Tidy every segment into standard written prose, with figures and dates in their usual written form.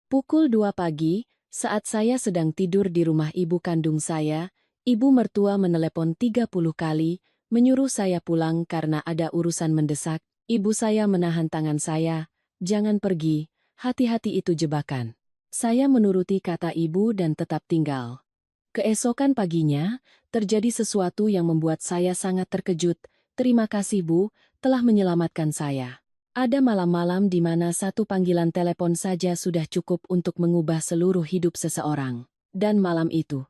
Pukul 2 pagi, saat saya sedang tidur di rumah ibu kandung saya, ibu mertua menelepon 30 kali, menyuruh saya pulang karena ada urusan mendesak. Ibu saya menahan tangan saya, "Jangan pergi, hati-hati itu jebakan." Saya menuruti kata ibu dan tetap tinggal. Keesokan paginya, terjadi sesuatu yang membuat saya sangat terkejut. "Terima kasih Bu, telah menyelamatkan saya." Ada malam-malam di mana satu panggilan telepon saja sudah cukup untuk mengubah seluruh hidup seseorang. Dan malam itu,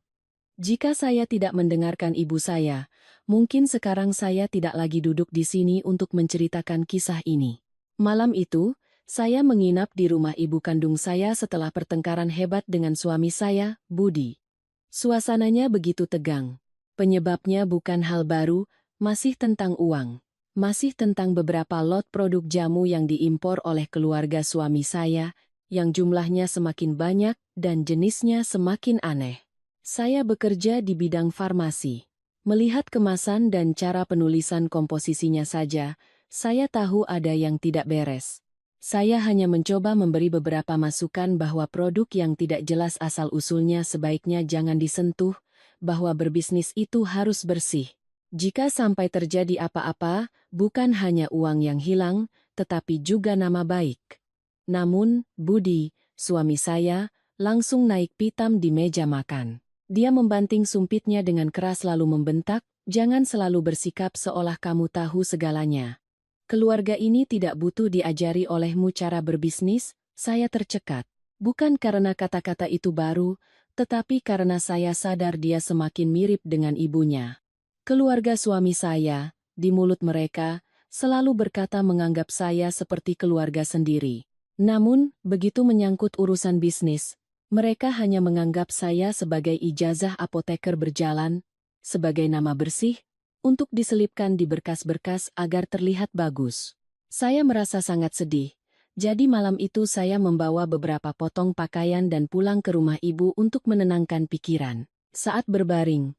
jika saya tidak mendengarkan ibu saya, mungkin sekarang saya tidak lagi duduk di sini untuk menceritakan kisah ini. Malam itu, saya menginap di rumah ibu kandung saya setelah pertengkaran hebat dengan suami saya, Budi. Suasananya begitu tegang. Penyebabnya bukan hal baru, masih tentang uang. Masih tentang beberapa lot produk jamu yang diimpor oleh keluarga suami saya, yang jumlahnya semakin banyak dan jenisnya semakin aneh. Saya bekerja di bidang farmasi. Melihat kemasan dan cara penulisan komposisinya saja, saya tahu ada yang tidak beres. Saya hanya mencoba memberi beberapa masukan bahwa produk yang tidak jelas asal-usulnya sebaiknya jangan disentuh, bahwa berbisnis itu harus bersih. Jika sampai terjadi apa-apa, bukan hanya uang yang hilang, tetapi juga nama baik. Namun, Budi, suami saya, langsung naik pitam di meja makan. Dia membanting sumpitnya dengan keras lalu membentak, "Jangan selalu bersikap seolah kamu tahu segalanya. Keluarga ini tidak butuh diajari olehmu cara berbisnis." Saya tercekat. Bukan karena kata-kata itu baru, tetapi karena saya sadar dia semakin mirip dengan ibunya. Keluarga suami saya, di mulut mereka, selalu berkata menganggap saya seperti keluarga sendiri. Namun, begitu menyangkut urusan bisnis, mereka hanya menganggap saya sebagai ijazah apoteker berjalan, sebagai nama bersih, untuk diselipkan di berkas-berkas agar terlihat bagus. Saya merasa sangat sedih. Jadi malam itu saya membawa beberapa potong pakaian dan pulang ke rumah ibu untuk menenangkan pikiran. Saat berbaring,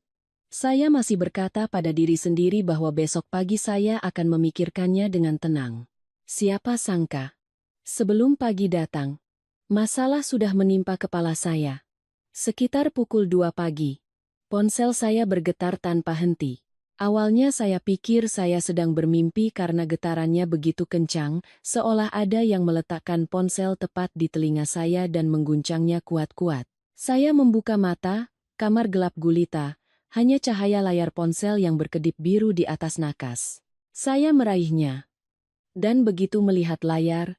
saya masih berkata pada diri sendiri bahwa besok pagi saya akan memikirkannya dengan tenang. Siapa sangka, sebelum pagi datang, masalah sudah menimpa kepala saya. Sekitar pukul 2 pagi, ponsel saya bergetar tanpa henti. Awalnya saya pikir saya sedang bermimpi karena getarannya begitu kencang, seolah ada yang meletakkan ponsel tepat di telinga saya dan mengguncangnya kuat-kuat. Saya membuka mata, kamar gelap gulita. Hanya cahaya layar ponsel yang berkedip biru di atas nakas. Saya meraihnya. Dan begitu melihat layar,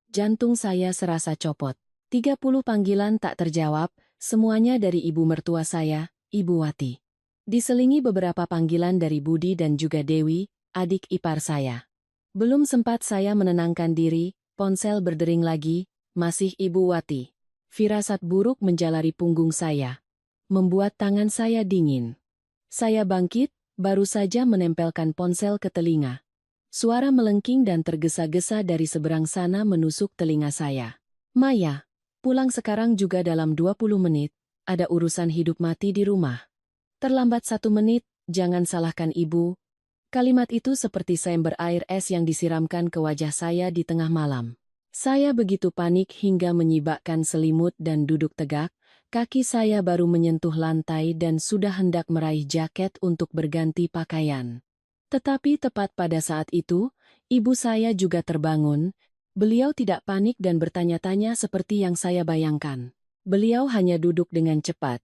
jantung saya serasa copot. 30 panggilan tak terjawab, semuanya dari ibu mertua saya, Ibu Wati. Diselingi beberapa panggilan dari Budi dan juga Dewi, adik ipar saya. Belum sempat saya menenangkan diri, ponsel berdering lagi, masih Ibu Wati. Firasat buruk menjalari punggung saya, membuat tangan saya dingin. Saya bangkit, baru saja menempelkan ponsel ke telinga. Suara melengking dan tergesa-gesa dari seberang sana menusuk telinga saya. "Maya, pulang sekarang juga dalam 20 menit, ada urusan hidup mati di rumah. Terlambat 1 menit, jangan salahkan ibu." Kalimat itu seperti seember air es yang disiramkan ke wajah saya di tengah malam. Saya begitu panik hingga menyibakkan selimut dan duduk tegak. Kaki saya baru menyentuh lantai dan sudah hendak meraih jaket untuk berganti pakaian. Tetapi tepat pada saat itu, ibu saya juga terbangun. Beliau tidak panik dan bertanya-tanya seperti yang saya bayangkan. Beliau hanya duduk dengan cepat.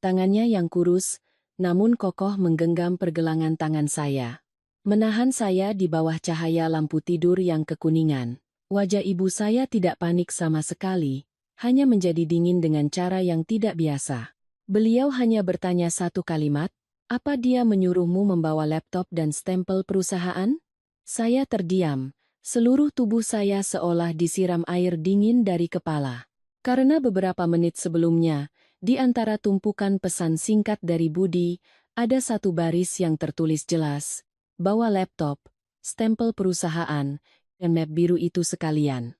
Tangannya yang kurus, namun kokoh menggenggam pergelangan tangan saya. Menahan saya di bawah cahaya lampu tidur yang kekuningan. Wajah ibu saya tidak panik sama sekali. Hanya menjadi dingin dengan cara yang tidak biasa. Beliau hanya bertanya satu kalimat, "Apa dia menyuruhmu membawa laptop dan stempel perusahaan?" Saya terdiam, seluruh tubuh saya seolah disiram air dingin dari kepala. Karena beberapa menit sebelumnya, di antara tumpukan pesan singkat dari Budi, ada satu baris yang tertulis jelas, "Bawa laptop, stempel perusahaan, dan map biru itu sekalian."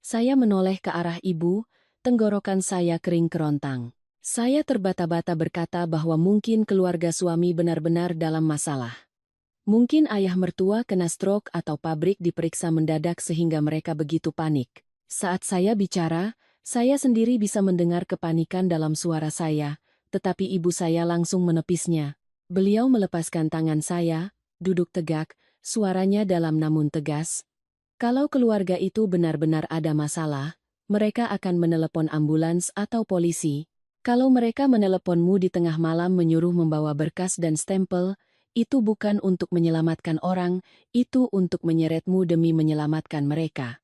Saya menoleh ke arah ibu. Tenggorokan saya kering kerontang. Saya terbata-bata berkata bahwa mungkin keluarga suami benar-benar dalam masalah. Mungkin ayah mertua kena stroke atau pabrik diperiksa mendadak sehingga mereka begitu panik. Saat saya bicara, Saya sendiri bisa mendengar kepanikan dalam suara saya, tetapi ibu saya langsung menepisnya. Beliau melepaskan tangan saya, duduk tegak, suaranya dalam namun tegas. Kalau keluarga itu benar-benar ada masalah, mereka akan menelepon ambulans atau polisi. Kalau mereka meneleponmu di tengah malam menyuruh membawa berkas dan stempel, itu bukan untuk menyelamatkan orang, itu untuk menyeretmu demi menyelamatkan mereka.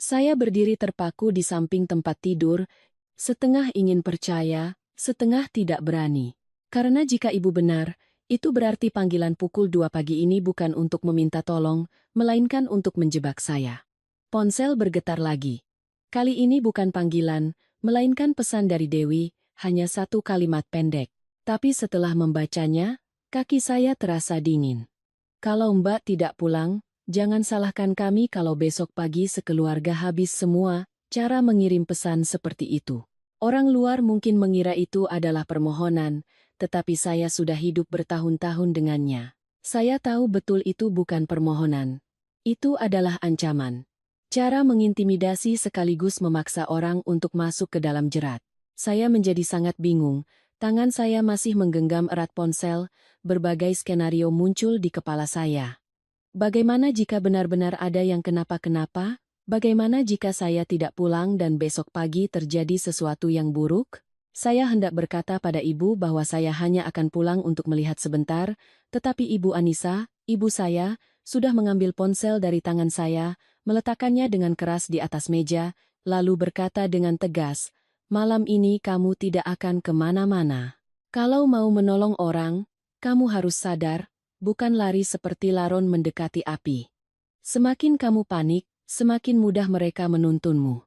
Saya berdiri terpaku di samping tempat tidur, setengah ingin percaya, setengah tidak berani. Karena jika ibu benar, itu berarti panggilan pukul 2 pagi ini bukan untuk meminta tolong, melainkan untuk menjebak saya. Ponsel bergetar lagi. Kali ini bukan panggilan, melainkan pesan dari Dewi, hanya satu kalimat pendek. Tapi setelah membacanya, kaki saya terasa dingin. Kalau Mbak tidak pulang, jangan salahkan kami kalau besok pagi sekeluarga habis semua. Cara mengirim pesan seperti itu. Orang luar mungkin mengira itu adalah permohonan, tetapi saya sudah hidup bertahun-tahun dengannya. Saya tahu betul itu bukan permohonan. Itu adalah ancaman. Cara mengintimidasi sekaligus memaksa orang untuk masuk ke dalam jerat. Saya menjadi sangat bingung, tangan saya masih menggenggam erat ponsel, berbagai skenario muncul di kepala saya. Bagaimana jika benar-benar ada yang kenapa-kenapa? Bagaimana jika saya tidak pulang dan besok pagi terjadi sesuatu yang buruk? Saya hendak berkata pada ibu bahwa saya hanya akan pulang untuk melihat sebentar, tetapi Ibu Anissa, ibu saya, sudah mengambil ponsel dari tangan saya, meletakkannya dengan keras di atas meja, lalu berkata dengan tegas, "Malam ini kamu tidak akan kemana-mana. Kalau mau menolong orang, kamu harus sadar, bukan lari seperti laron mendekati api. Semakin kamu panik, semakin mudah mereka menuntunmu."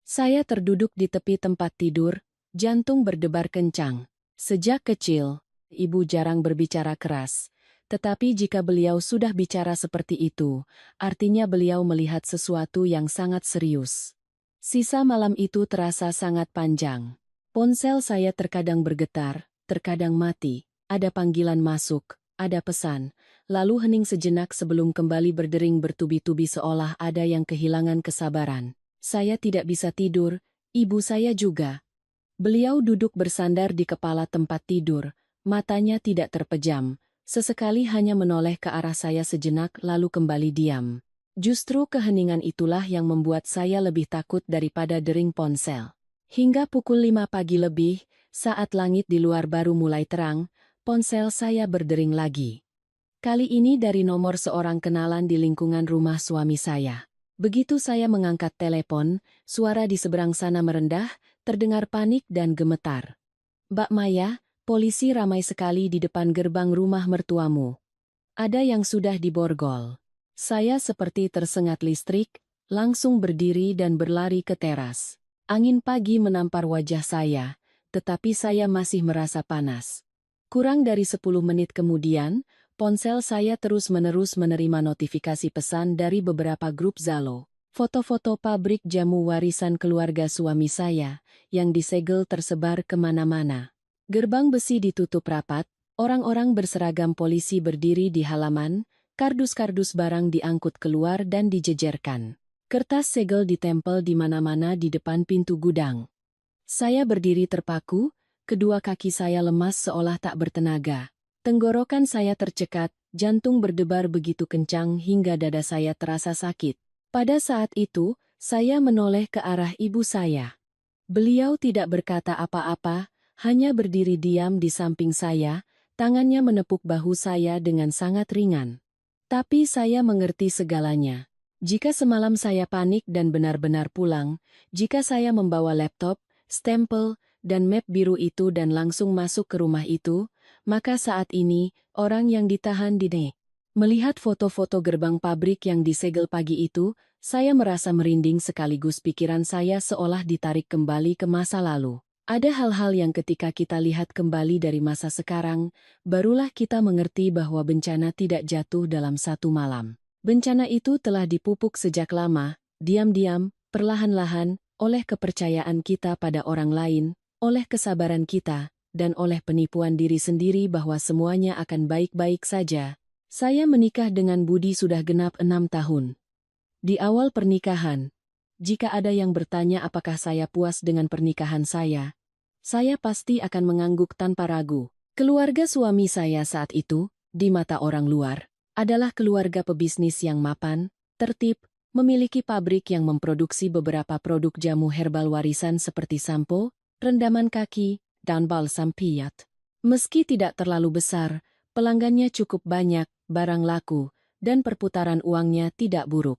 Saya terduduk di tepi tempat tidur, jantung berdebar kencang. Sejak kecil, ibu jarang berbicara keras. Tetapi jika beliau sudah bicara seperti itu, artinya beliau melihat sesuatu yang sangat serius. Sisa malam itu terasa sangat panjang. Ponsel saya terkadang bergetar, terkadang mati. Ada panggilan masuk, ada pesan, lalu hening sejenak sebelum kembali berdering bertubi-tubi seolah ada yang kehilangan kesabaran. Saya tidak bisa tidur, ibu saya juga. Beliau duduk bersandar di kepala tempat tidur, matanya tidak terpejam, sesekali hanya menoleh ke arah saya sejenak lalu kembali diam. Justru keheningan itulah yang membuat saya lebih takut daripada dering ponsel. Hingga pukul 5 pagi lebih, saat langit di luar baru mulai terang, ponsel saya berdering lagi. Kali ini dari nomor seorang kenalan di lingkungan rumah suami saya. Begitu saya mengangkat telepon, suara di seberang sana merendah, terdengar panik dan gemetar. "Mbak Maya, polisi ramai sekali di depan gerbang rumah mertuamu. Ada yang sudah diborgol." Saya seperti tersengat listrik, langsung berdiri dan berlari ke teras. Angin pagi menampar wajah saya, tetapi saya masih merasa panas. Kurang dari 10 menit kemudian, ponsel saya terus-menerus menerima notifikasi pesan dari beberapa grup Zalo. Foto-foto pabrik jamu warisan keluarga suami saya, yang disegel tersebar kemana-mana. Gerbang besi ditutup rapat, orang-orang berseragam polisi berdiri di halaman, kardus-kardus barang diangkut keluar dan dijejerkan. Kertas segel ditempel di mana-mana di depan pintu gudang. Saya berdiri terpaku, kedua kaki saya lemas seolah tak bertenaga. Tenggorokan saya tercekat, jantung berdebar begitu kencang hingga dada saya terasa sakit. Pada saat itu, saya menoleh ke arah ibu saya. Beliau tidak berkata apa-apa, hanya berdiri diam di samping saya, tangannya menepuk bahu saya dengan sangat ringan. Tapi saya mengerti segalanya. Jika semalam saya panik dan benar-benar pulang, jika saya membawa laptop, stempel, dan map biru itu dan langsung masuk ke rumah itu, maka saat ini, orang yang ditahan di DE. Melihat foto-foto gerbang pabrik yang disegel pagi itu, saya merasa merinding sekaligus pikiran saya seolah ditarik kembali ke masa lalu. Ada hal-hal yang ketika kita lihat kembali dari masa sekarang, barulah kita mengerti bahwa bencana tidak jatuh dalam satu malam. Bencana itu telah dipupuk sejak lama, diam-diam, perlahan-lahan, oleh kepercayaan kita pada orang lain, oleh kesabaran kita, dan oleh penipuan diri sendiri bahwa semuanya akan baik-baik saja. Saya menikah dengan Budi sudah genap 6 tahun. Di awal pernikahan, Jika ada yang bertanya apakah saya puas dengan pernikahan saya pasti akan mengangguk tanpa ragu. Keluarga suami saya saat itu, di mata orang luar, adalah keluarga pebisnis yang mapan, tertib, memiliki pabrik yang memproduksi beberapa produk jamu herbal warisan seperti sampo, rendaman kaki, dan balsam piyat. Meski tidak terlalu besar, pelanggannya cukup banyak, barang laku, dan perputaran uangnya tidak buruk.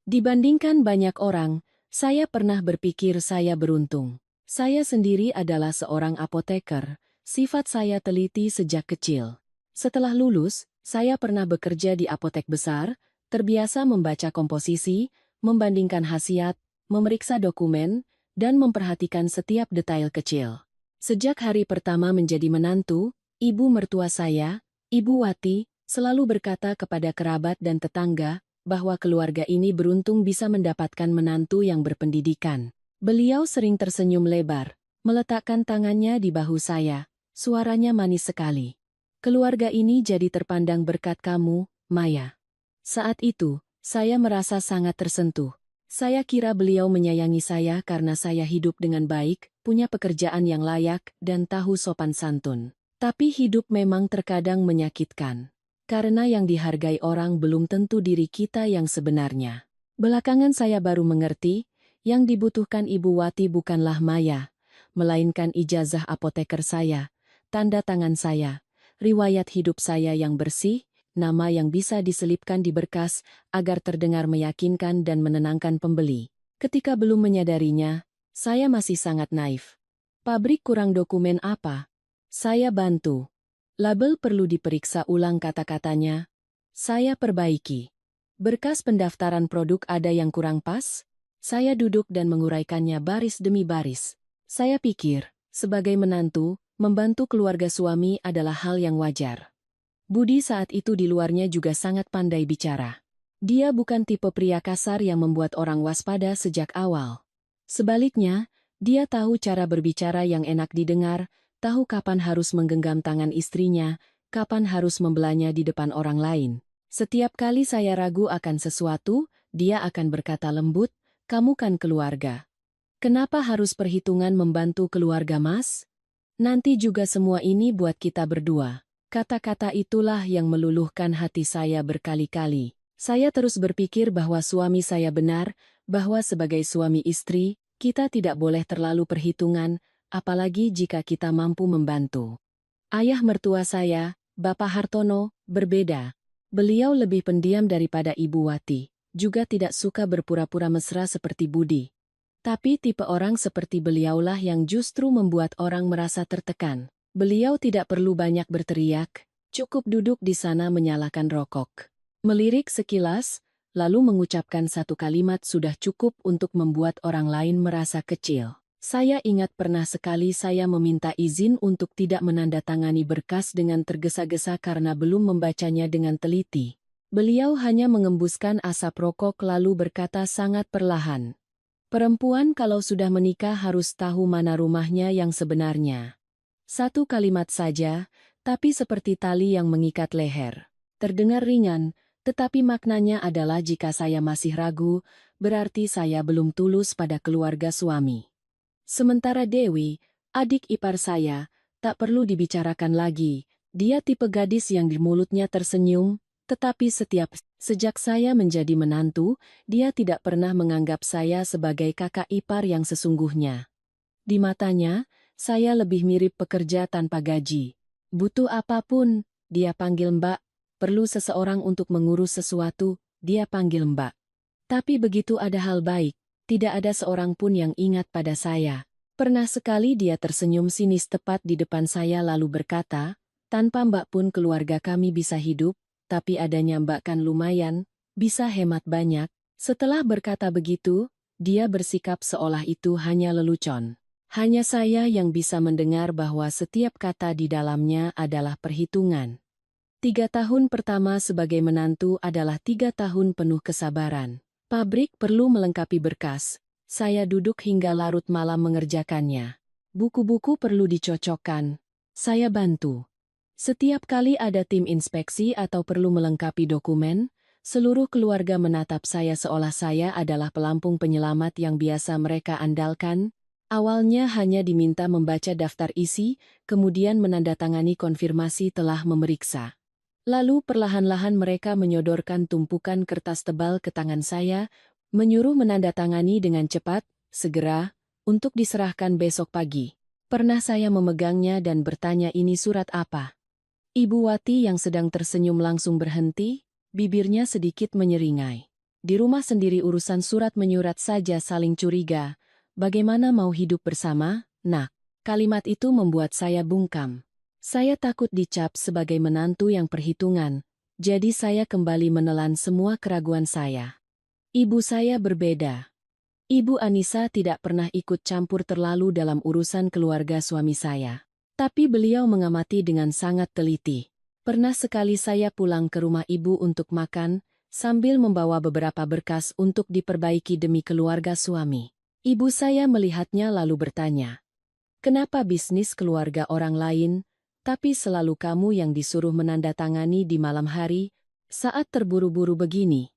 Dibandingkan banyak orang, saya pernah berpikir saya beruntung. Saya sendiri adalah seorang apoteker, sifat saya teliti sejak kecil. Setelah lulus, saya pernah bekerja di apotek besar, terbiasa membaca komposisi, membandingkan khasiat, memeriksa dokumen, dan memperhatikan setiap detail kecil. Sejak hari pertama menjadi menantu, ibu mertua saya, Ibu Wati, selalu berkata kepada kerabat dan tetangga, bahwa keluarga ini beruntung bisa mendapatkan menantu yang berpendidikan. Beliau sering tersenyum lebar, meletakkan tangannya di bahu saya, suaranya manis sekali. Keluarga ini jadi terpandang berkat kamu, Maya. Saat itu, saya merasa sangat tersentuh. Saya kira beliau menyayangi saya karena saya hidup dengan baik, punya pekerjaan yang layak, dan tahu sopan santun. Tapi hidup memang terkadang menyakitkan. Karena yang dihargai orang belum tentu diri kita yang sebenarnya. Belakangan saya baru mengerti, yang dibutuhkan Ibu Wati bukanlah Maya, melainkan ijazah apoteker saya, tanda tangan saya, riwayat hidup saya yang bersih, nama yang bisa diselipkan di berkas agar terdengar meyakinkan dan menenangkan pembeli. Ketika belum menyadarinya, saya masih sangat naif. Pabrik kurang dokumen apa? Saya bantu. Label perlu diperiksa ulang kata-katanya. Saya perbaiki. Berkas pendaftaran produk ada yang kurang pas? Saya duduk dan menguraikannya baris demi baris. Saya pikir, sebagai menantu, membantu keluarga suami adalah hal yang wajar. Budi saat itu di luarnya juga sangat pandai bicara. Dia bukan tipe pria kasar yang membuat orang waspada sejak awal. Sebaliknya, dia tahu cara berbicara yang enak didengar, tahu kapan harus menggenggam tangan istrinya, kapan harus membelanya di depan orang lain. Setiap kali saya ragu akan sesuatu, dia akan berkata lembut, "Kamu kan keluarga. Kenapa harus perhitungan membantu keluarga, Mas? Nanti juga semua ini buat kita berdua." Kata-kata itulah yang meluluhkan hati saya berkali-kali. Saya terus berpikir bahwa suami saya benar, bahwa sebagai suami istri, kita tidak boleh terlalu perhitungan, apalagi jika kita mampu membantu. Ayah mertua saya, Bapak Hartono, berbeda. Beliau lebih pendiam daripada Ibu Wati, juga tidak suka berpura-pura mesra seperti Budi. Tapi tipe orang seperti beliaulah yang justru membuat orang merasa tertekan. Beliau tidak perlu banyak berteriak, cukup duduk di sana menyalakan rokok. Melirik sekilas, lalu mengucapkan satu kalimat sudah cukup untuk membuat orang lain merasa kecil. Saya ingat pernah sekali saya meminta izin untuk tidak menandatangani berkas dengan tergesa-gesa karena belum membacanya dengan teliti. Beliau hanya mengembuskan asap rokok lalu berkata sangat perlahan, "Perempuan kalau sudah menikah harus tahu mana rumahnya yang sebenarnya." Satu kalimat saja, tapi seperti tali yang mengikat leher. Terdengar ringan, tetapi maknanya adalah jika saya masih ragu, berarti saya belum tulus pada keluarga suami. Sementara Dewi, adik ipar saya, tak perlu dibicarakan lagi. Dia tipe gadis yang di mulutnya tersenyum, tetapi sejak saya menjadi menantu, dia tidak pernah menganggap saya sebagai kakak ipar yang sesungguhnya. Di matanya, saya lebih mirip pekerja tanpa gaji. Butuh apapun, dia panggil Mbak. Perlu seseorang untuk mengurus sesuatu, dia panggil Mbak. Tapi begitu ada hal baik, tidak ada seorang pun yang ingat pada saya. Pernah sekali dia tersenyum sinis tepat di depan saya lalu berkata, "Tanpa Mbak pun keluarga kami bisa hidup, tapi adanya Mbak kan lumayan, bisa hemat banyak." Setelah berkata begitu, dia bersikap seolah itu hanya lelucon. Hanya saya yang bisa mendengar bahwa setiap kata di dalamnya adalah perhitungan. 3 tahun pertama sebagai menantu adalah 3 tahun penuh kesabaran. Pabrik perlu melengkapi berkas. Saya duduk hingga larut malam mengerjakannya. Buku-buku perlu dicocokkan. Saya bantu. Setiap kali ada tim inspeksi atau perlu melengkapi dokumen, Seluruh keluarga menatap saya seolah saya adalah pelampung penyelamat yang biasa mereka andalkan. Awalnya hanya diminta membaca daftar isi, kemudian menandatangani konfirmasi telah memeriksa. Lalu perlahan-lahan mereka menyodorkan tumpukan kertas tebal ke tangan saya, menyuruh menandatangani dengan cepat, segera, untuk diserahkan besok pagi. Pernah saya memegangnya dan bertanya ini surat apa? Ibu Wati yang sedang tersenyum langsung berhenti, bibirnya sedikit menyeringai. Di rumah sendiri urusan surat menyurat saja saling curiga. Bagaimana mau hidup bersama, nak? Kalimat itu membuat saya bungkam. Saya takut dicap sebagai menantu yang perhitungan, jadi saya kembali menelan semua keraguan saya. Ibu saya berbeda. Ibu Anissa tidak pernah ikut campur terlalu dalam urusan keluarga suami saya. Tapi beliau mengamati dengan sangat teliti. Pernah sekali saya pulang ke rumah ibu untuk makan, sambil membawa beberapa berkas untuk diperbaiki demi keluarga suami. Ibu saya melihatnya lalu bertanya, "Kenapa bisnis keluarga orang lain, tapi selalu kamu yang disuruh menandatangani di malam hari, saat terburu-buru begini?"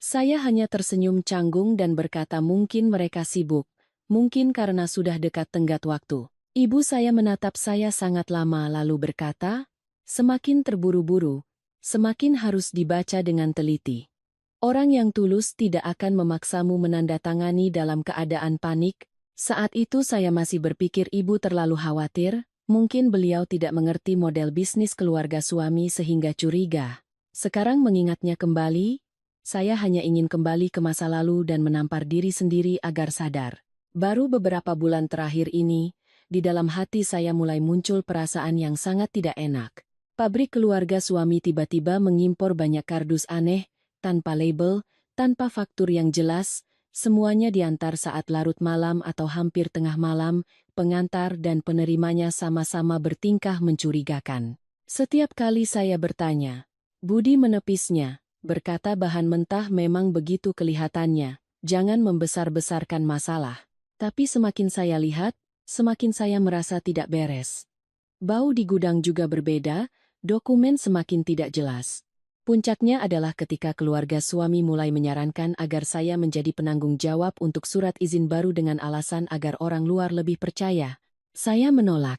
Saya hanya tersenyum canggung dan berkata mungkin mereka sibuk, mungkin karena sudah dekat tenggat waktu. Ibu saya menatap saya sangat lama lalu berkata, "Semakin terburu-buru, semakin harus dibaca dengan teliti. Orang yang tulus tidak akan memaksamu menandatangani dalam keadaan panik." Saat itu saya masih berpikir ibu terlalu khawatir, mungkin beliau tidak mengerti model bisnis keluarga suami sehingga curiga. Sekarang mengingatnya kembali, saya hanya ingin kembali ke masa lalu dan menampar diri sendiri agar sadar. Baru beberapa bulan terakhir ini, di dalam hati saya mulai muncul perasaan yang sangat tidak enak. Pabrik keluarga suami tiba-tiba mengimpor banyak kardus aneh, tanpa label, tanpa faktur yang jelas, semuanya diantar saat larut malam atau hampir tengah malam, pengantar dan penerimanya sama-sama bertingkah mencurigakan. Setiap kali saya bertanya, Budi menepisnya, berkata bahan mentah memang begitu kelihatannya, jangan membesar-besarkan masalah. Tapi semakin saya lihat, semakin saya merasa tidak beres. Bau di gudang juga berbeda, dokumen semakin tidak jelas. Puncaknya adalah ketika keluarga suami mulai menyarankan agar saya menjadi penanggung jawab untuk surat izin baru dengan alasan agar orang luar lebih percaya. Saya menolak.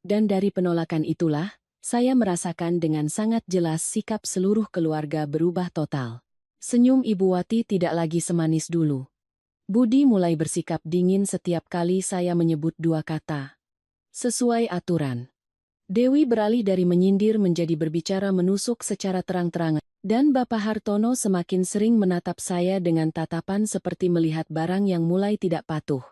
Dan dari penolakan itulah, saya merasakan dengan sangat jelas sikap seluruh keluarga berubah total. Senyum Ibu Wati tidak lagi semanis dulu. Budi mulai bersikap dingin setiap kali saya menyebut dua kata. Sesuai aturan. Dewi beralih dari menyindir menjadi berbicara menusuk secara terang-terangan. Dan Bapak Hartono semakin sering menatap saya dengan tatapan seperti melihat barang yang mulai tidak patuh.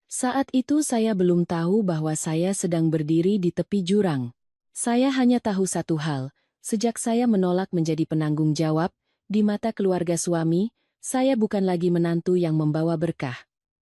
Saat itu saya belum tahu bahwa saya sedang berdiri di tepi jurang. Saya hanya tahu satu hal, sejak saya menolak menjadi penanggung jawab, di mata keluarga suami, saya bukan lagi menantu yang membawa berkah.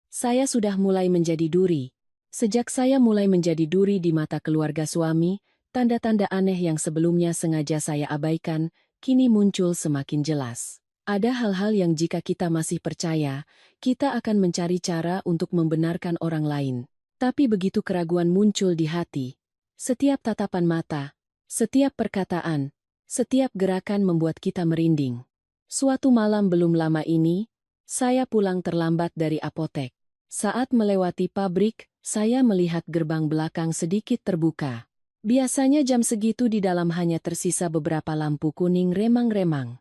Saya sudah mulai menjadi duri. Sejak saya mulai menjadi duri di mata keluarga suami, tanda-tanda aneh yang sebelumnya sengaja saya abaikan, kini muncul semakin jelas. Ada hal-hal yang jika kita masih percaya, kita akan mencari cara untuk membenarkan orang lain. Tapi begitu keraguan muncul di hati, setiap tatapan mata, setiap perkataan, setiap gerakan membuat kita merinding. Suatu malam belum lama ini, saya pulang terlambat dari apotek. Saat melewati pabrik, saya melihat gerbang belakang sedikit terbuka. Biasanya jam segitu di dalam hanya tersisa beberapa lampu kuning remang-remang.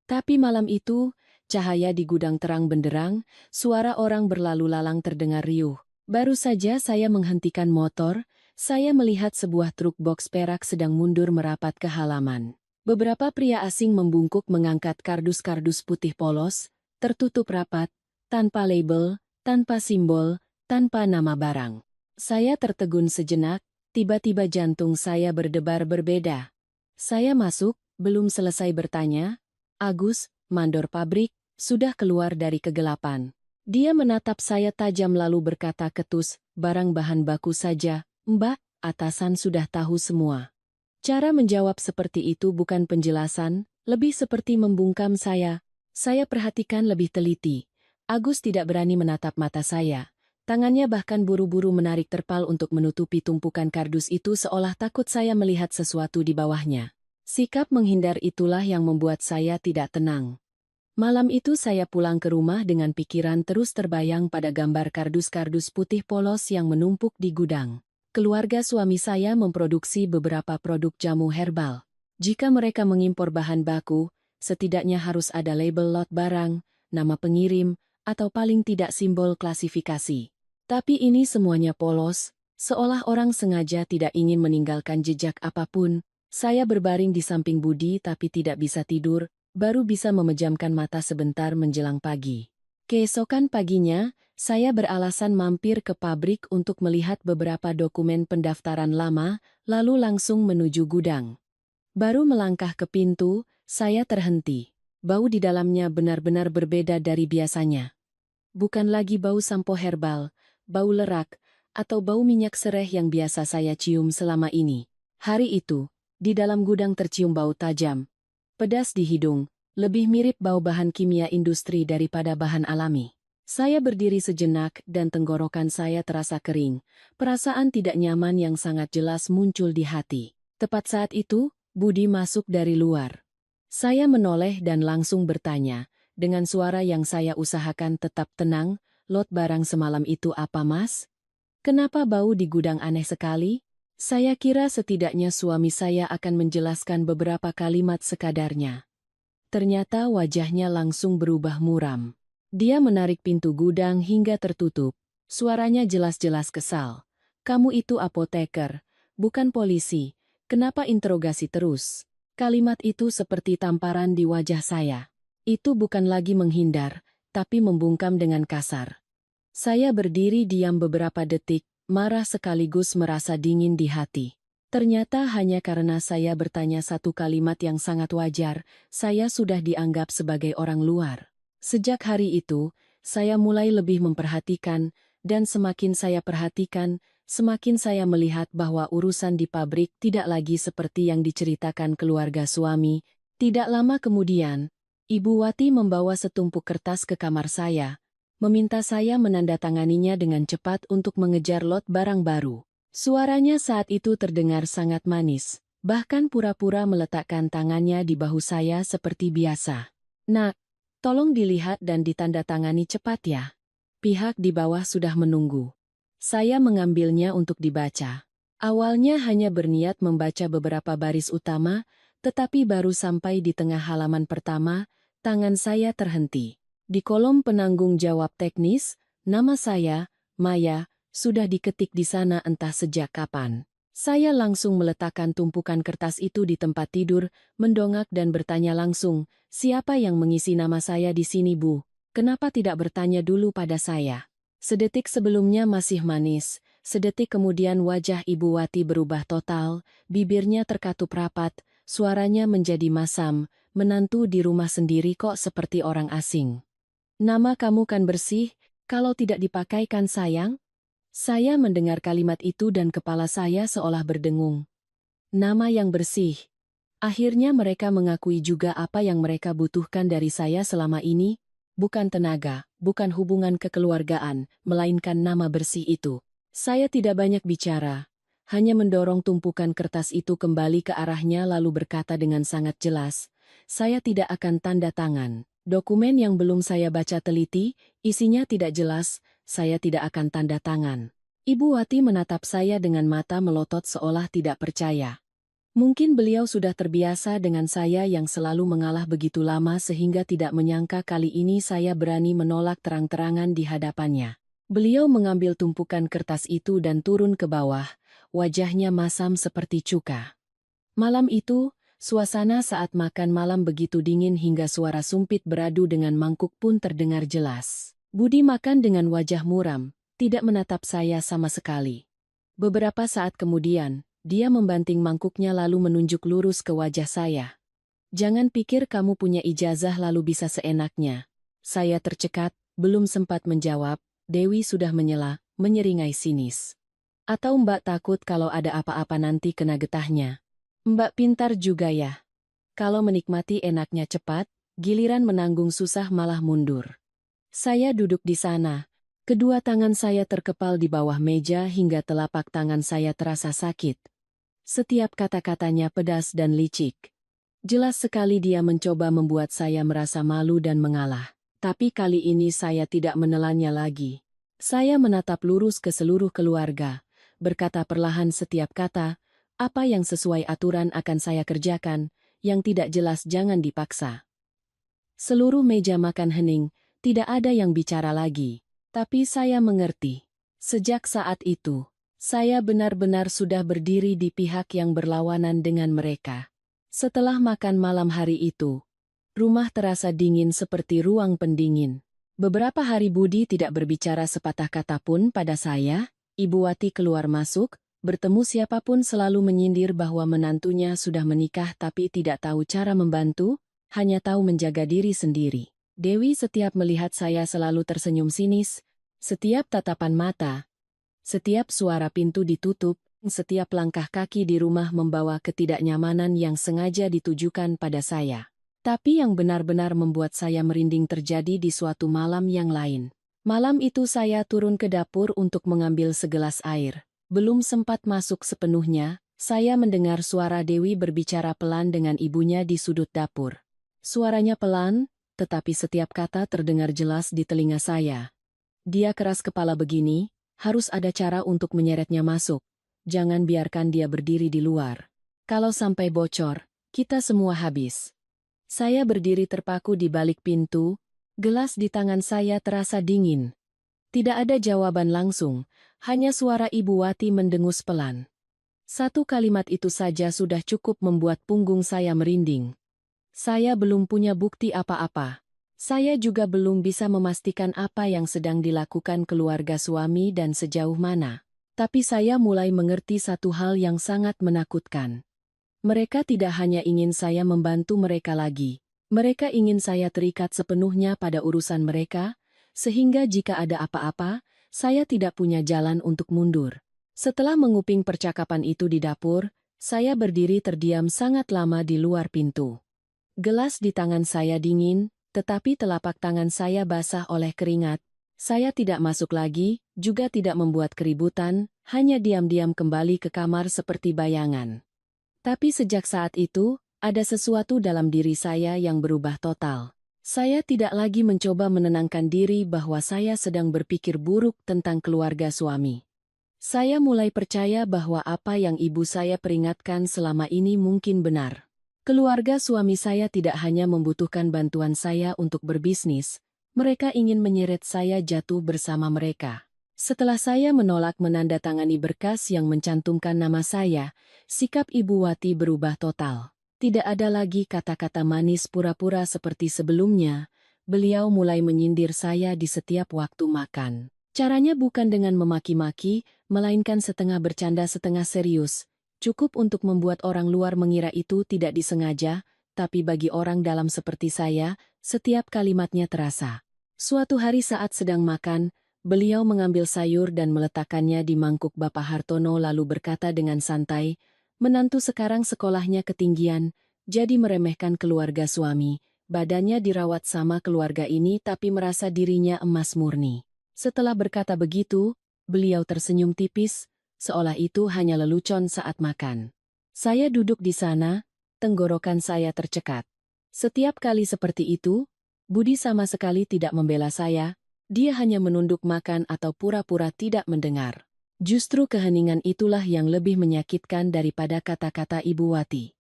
Tapi malam itu, cahaya di gudang terang benderang, suara orang berlalu lalang terdengar riuh. Baru saja saya menghentikan motor, saya melihat sebuah truk box perak sedang mundur merapat ke halaman. Beberapa pria asing membungkuk mengangkat kardus-kardus putih polos, tertutup rapat, tanpa label, tanpa simbol, tanpa nama barang. Saya tertegun sejenak, tiba-tiba jantung saya berdebar berbeda. Saya masuk, belum selesai bertanya, Agus, mandor pabrik, sudah keluar dari kegelapan. Dia menatap saya tajam lalu berkata ketus, barang bahan baku saja, Mbak, atasan sudah tahu semua. Cara menjawab seperti itu bukan penjelasan, lebih seperti membungkam saya. Saya perhatikan lebih teliti. Agus tidak berani menatap mata saya. Tangannya bahkan buru-buru menarik terpal untuk menutupi tumpukan kardus itu seolah takut saya melihat sesuatu di bawahnya. Sikap menghindar itulah yang membuat saya tidak tenang. Malam itu saya pulang ke rumah dengan pikiran terus terbayang pada gambar kardus-kardus putih polos yang menumpuk di gudang. Keluarga suami saya memproduksi beberapa produk jamu herbal. Jika mereka mengimpor bahan baku, setidaknya harus ada label lot barang, nama pengirim, atau paling tidak simbol klasifikasi. Tapi ini semuanya polos, seolah orang sengaja tidak ingin meninggalkan jejak apapun. Saya berbaring di samping Budi tapi tidak bisa tidur, baru bisa memejamkan mata sebentar menjelang pagi. Keesokan paginya, saya beralasan mampir ke pabrik untuk melihat beberapa dokumen pendaftaran lama, lalu langsung menuju gudang. Baru melangkah ke pintu, saya terhenti. Bau di dalamnya benar-benar berbeda dari biasanya. Bukan lagi bau sampo herbal, bau lerak, atau bau minyak sereh yang biasa saya cium selama ini. Hari itu, di dalam gudang tercium bau tajam, pedas di hidung, lebih mirip bau bahan kimia industri daripada bahan alami. Saya berdiri sejenak dan tenggorokan saya terasa kering. Perasaan tidak nyaman yang sangat jelas muncul di hati. Tepat saat itu, Budi masuk dari luar. Saya menoleh dan langsung bertanya, dengan suara yang saya usahakan tetap tenang, "Lot barang semalam itu apa, Mas? Kenapa bau di gudang aneh sekali?" Saya kira setidaknya suami saya akan menjelaskan beberapa kalimat sekadarnya. Ternyata wajahnya langsung berubah muram. Dia menarik pintu gudang hingga tertutup. Suaranya jelas-jelas kesal. "Kamu itu apoteker, bukan polisi. Kenapa interogasi terus?" Kalimat itu seperti tamparan di wajah saya. Itu bukan lagi menghindar, tapi membungkam dengan kasar. Saya berdiri diam beberapa detik, marah sekaligus merasa dingin di hati. Ternyata hanya karena saya bertanya satu kalimat yang sangat wajar, saya sudah dianggap sebagai orang luar. Sejak hari itu, saya mulai lebih memperhatikan, dan semakin saya perhatikan, semakin saya melihat bahwa urusan di pabrik tidak lagi seperti yang diceritakan keluarga suami. Tidak lama kemudian, Ibu Wati membawa setumpuk kertas ke kamar saya, meminta saya menandatanganinya dengan cepat untuk mengejar lot barang baru. Suaranya saat itu terdengar sangat manis, bahkan pura-pura meletakkan tangannya di bahu saya seperti biasa. "Nak, tolong dilihat dan ditandatangani cepat ya. Pihak di bawah sudah menunggu." Saya mengambilnya untuk dibaca. Awalnya hanya berniat membaca beberapa baris utama, tetapi baru sampai di tengah halaman pertama, tangan saya terhenti. Di kolom penanggung jawab teknis, nama saya, Maya, sudah diketik di sana entah sejak kapan. Saya langsung meletakkan tumpukan kertas itu di tempat tidur, mendongak dan bertanya langsung, "Siapa yang mengisi nama saya di sini, Bu? Kenapa tidak bertanya dulu pada saya?" Sedetik sebelumnya masih manis, sedetik kemudian wajah Ibu Wati berubah total, bibirnya terkatup rapat, suaranya menjadi masam, "Menantu di rumah sendiri kok seperti orang asing. Nama kamu kan bersih, kalau tidak dipakai kan sayang?" Saya mendengar kalimat itu dan kepala saya seolah berdengung. Nama yang bersih. Akhirnya mereka mengakui juga apa yang mereka butuhkan dari saya selama ini, bukan tenaga, bukan hubungan kekeluargaan, melainkan nama bersih itu. Saya tidak banyak bicara, hanya mendorong tumpukan kertas itu kembali ke arahnya lalu berkata dengan sangat jelas, "Saya tidak akan tanda tangan. Dokumen yang belum saya baca teliti, isinya tidak jelas, saya tidak akan tanda tangan." Ibu Wati menatap saya dengan mata melotot seolah tidak percaya. Mungkin beliau sudah terbiasa dengan saya yang selalu mengalah begitu lama sehingga tidak menyangka kali ini saya berani menolak terang-terangan di hadapannya. Beliau mengambil tumpukan kertas itu dan turun ke bawah, wajahnya masam seperti cuka. Malam itu, suasana saat makan malam begitu dingin hingga suara sumpit beradu dengan mangkuk pun terdengar jelas. Budi makan dengan wajah muram, tidak menatap saya sama sekali. Beberapa saat kemudian, dia membanting mangkuknya lalu menunjuk lurus ke wajah saya. "Jangan pikir kamu punya ijazah lalu bisa seenaknya." Saya tercekat, belum sempat menjawab, Dewi sudah menyela, menyeringai sinis. "Atau Mbak takut kalau ada apa-apa nanti kena getahnya? Mbak pintar juga ya. Kalau menikmati enaknya cepat, giliran menanggung susah malah mundur." Saya duduk di sana. Kedua tangan saya terkepal di bawah meja hingga telapak tangan saya terasa sakit. Setiap kata-katanya pedas dan licik. Jelas sekali dia mencoba membuat saya merasa malu dan mengalah. Tapi kali ini saya tidak menelannya lagi. Saya menatap lurus ke seluruh keluarga, berkata perlahan setiap kata, apa yang sesuai aturan akan saya kerjakan, yang tidak jelas jangan dipaksa. Seluruh meja makan hening, tidak ada yang bicara lagi. Tapi saya mengerti. Sejak saat itu, saya benar-benar sudah berdiri di pihak yang berlawanan dengan mereka. Setelah makan malam hari itu, rumah terasa dingin seperti ruang pendingin. Beberapa hari Budi tidak berbicara sepatah kata pun pada saya. Ibu Wati keluar masuk, bertemu siapapun selalu menyindir bahwa menantunya sudah menikah tapi tidak tahu cara membantu, hanya tahu menjaga diri sendiri. Dewi setiap melihat saya selalu tersenyum sinis, setiap tatapan mata, setiap suara pintu ditutup, setiap langkah kaki di rumah membawa ketidaknyamanan yang sengaja ditujukan pada saya. Tapi yang benar-benar membuat saya merinding terjadi di suatu malam yang lain. Malam itu saya turun ke dapur untuk mengambil segelas air. Belum sempat masuk sepenuhnya, saya mendengar suara Dewi berbicara pelan dengan ibunya di sudut dapur. Suaranya pelan, tetapi setiap kata terdengar jelas di telinga saya. Dia keras kepala begini, harus ada cara untuk menyeretnya masuk. Jangan biarkan dia berdiri di luar. Kalau sampai bocor, kita semua habis. Saya berdiri terpaku di balik pintu, gelas di tangan saya terasa dingin. Tidak ada jawaban langsung, hanya suara Ibu Wati mendengus pelan. Satu kalimat itu saja sudah cukup membuat punggung saya merinding. Saya belum punya bukti apa-apa. Saya juga belum bisa memastikan apa yang sedang dilakukan keluarga suami dan sejauh mana. Tapi saya mulai mengerti satu hal yang sangat menakutkan. Mereka tidak hanya ingin saya membantu mereka lagi. Mereka ingin saya terikat sepenuhnya pada urusan mereka, sehingga jika ada apa-apa, saya tidak punya jalan untuk mundur. Setelah menguping percakapan itu di dapur, saya berdiri terdiam sangat lama di luar pintu. Gelas di tangan saya dingin, tetapi telapak tangan saya basah oleh keringat. Saya tidak masuk lagi, juga tidak membuat keributan, hanya diam-diam kembali ke kamar seperti bayangan. Tapi sejak saat itu, ada sesuatu dalam diri saya yang berubah total. Saya tidak lagi mencoba menenangkan diri bahwa saya sedang berpikir buruk tentang keluarga suami. Saya mulai percaya bahwa apa yang ibu saya peringatkan selama ini mungkin benar. Keluarga suami saya tidak hanya membutuhkan bantuan saya untuk berbisnis, mereka ingin menyeret saya jatuh bersama mereka. Setelah saya menolak menandatangani berkas yang mencantumkan nama saya, sikap Ibu Wati berubah total. Tidak ada lagi kata-kata manis pura-pura seperti sebelumnya. Beliau mulai menyindir saya di setiap waktu makan. Caranya bukan dengan memaki-maki, melainkan setengah bercanda setengah serius. Cukup untuk membuat orang luar mengira itu tidak disengaja, tapi bagi orang dalam seperti saya, setiap kalimatnya terasa. Suatu hari saat sedang makan, beliau mengambil sayur dan meletakkannya di mangkuk Bapak Hartono lalu berkata dengan santai, menantu sekarang sekolahnya ketinggian, jadi meremehkan keluarga suami, badannya dirawat sama keluarga ini tapi merasa dirinya emas murni. Setelah berkata begitu, beliau tersenyum tipis, seolah itu hanya lelucon saat makan. Saya duduk di sana, tenggorokan saya tercekat. Setiap kali seperti itu, Budi sama sekali tidak membela saya, dia hanya menunduk makan atau pura-pura tidak mendengar. Justru keheningan itulah yang lebih menyakitkan daripada kata-kata Ibu Wati.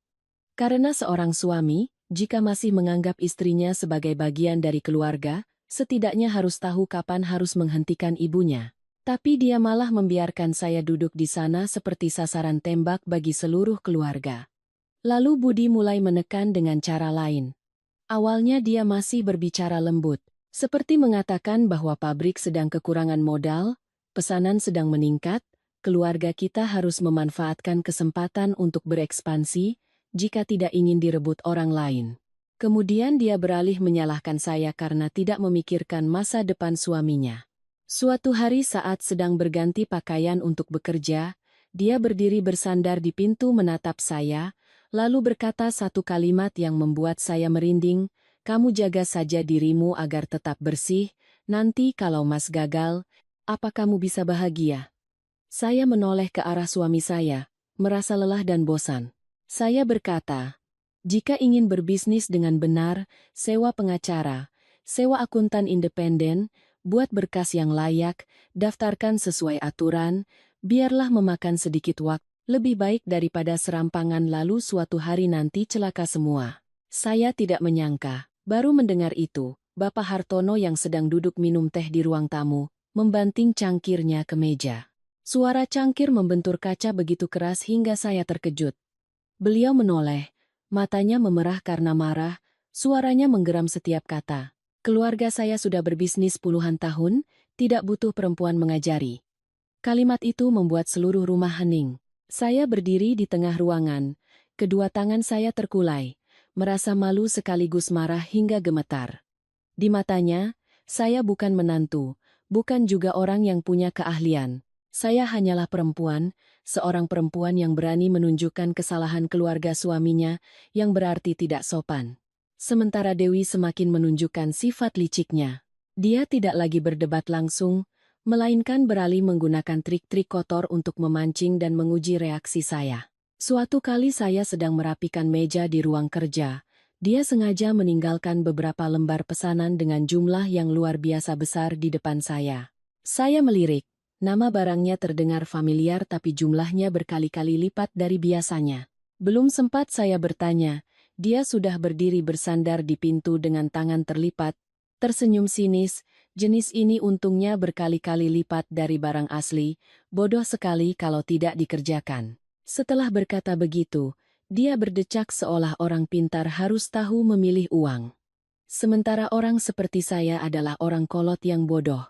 Karena seorang suami, jika masih menganggap istrinya sebagai bagian dari keluarga, setidaknya harus tahu kapan harus menghentikan ibunya. Tapi dia malah membiarkan saya duduk di sana seperti sasaran tembak bagi seluruh keluarga. Lalu Budi mulai menekan dengan cara lain. Awalnya dia masih berbicara lembut, seperti mengatakan bahwa pabrik sedang kekurangan modal, pesanan sedang meningkat, keluarga kita harus memanfaatkan kesempatan untuk berekspansi, jika tidak ingin direbut orang lain. Kemudian dia beralih menyalahkan saya karena tidak memikirkan masa depan suaminya. Suatu hari saat sedang berganti pakaian untuk bekerja, dia berdiri bersandar di pintu menatap saya, lalu berkata satu kalimat yang membuat saya merinding, kamu jaga saja dirimu agar tetap bersih, nanti kalau Mas gagal, apa kamu bisa bahagia? Saya menoleh ke arah suami saya, merasa lelah dan bosan. Saya berkata, Jika ingin berbisnis dengan benar, sewa pengacara, sewa akuntan independen, buat berkas yang layak, daftarkan sesuai aturan, biarlah memakan sedikit waktu, lebih baik daripada serampangan lalu suatu hari nanti celaka semua. Saya tidak menyangka, baru mendengar itu, Bapak Hartono yang sedang duduk minum teh di ruang tamu, membanting cangkirnya ke meja. Suara cangkir membentur kaca begitu keras hingga saya terkejut. Beliau menoleh, matanya memerah karena marah, suaranya menggeram setiap kata. Keluarga saya sudah berbisnis puluhan tahun, tidak butuh perempuan mengajari. Kalimat itu membuat seluruh rumah hening. Saya berdiri di tengah ruangan, kedua tangan saya terkulai, merasa malu sekaligus marah hingga gemetar. Di matanya, saya bukan menantu, bukan juga orang yang punya keahlian. Saya hanyalah perempuan, seorang perempuan yang berani menunjukkan kesalahan keluarga suaminya yang berarti tidak sopan. Sementara Dewi semakin menunjukkan sifat liciknya. Dia tidak lagi berdebat langsung, melainkan beralih menggunakan trik-trik kotor untuk memancing dan menguji reaksi saya. Suatu kali saya sedang merapikan meja di ruang kerja. Dia sengaja meninggalkan beberapa lembar pesanan dengan jumlah yang luar biasa besar di depan saya. Saya melirik. Nama barangnya terdengar familiar tapi jumlahnya berkali-kali lipat dari biasanya. Belum sempat saya bertanya, dia sudah berdiri bersandar di pintu dengan tangan terlipat, tersenyum sinis, jenis ini untungnya berkali-kali lipat dari barang asli, bodoh sekali kalau tidak dikerjakan. Setelah berkata begitu, dia berdecak seolah orang pintar harus tahu memilih uang. Sementara orang seperti saya adalah orang kolot yang bodoh.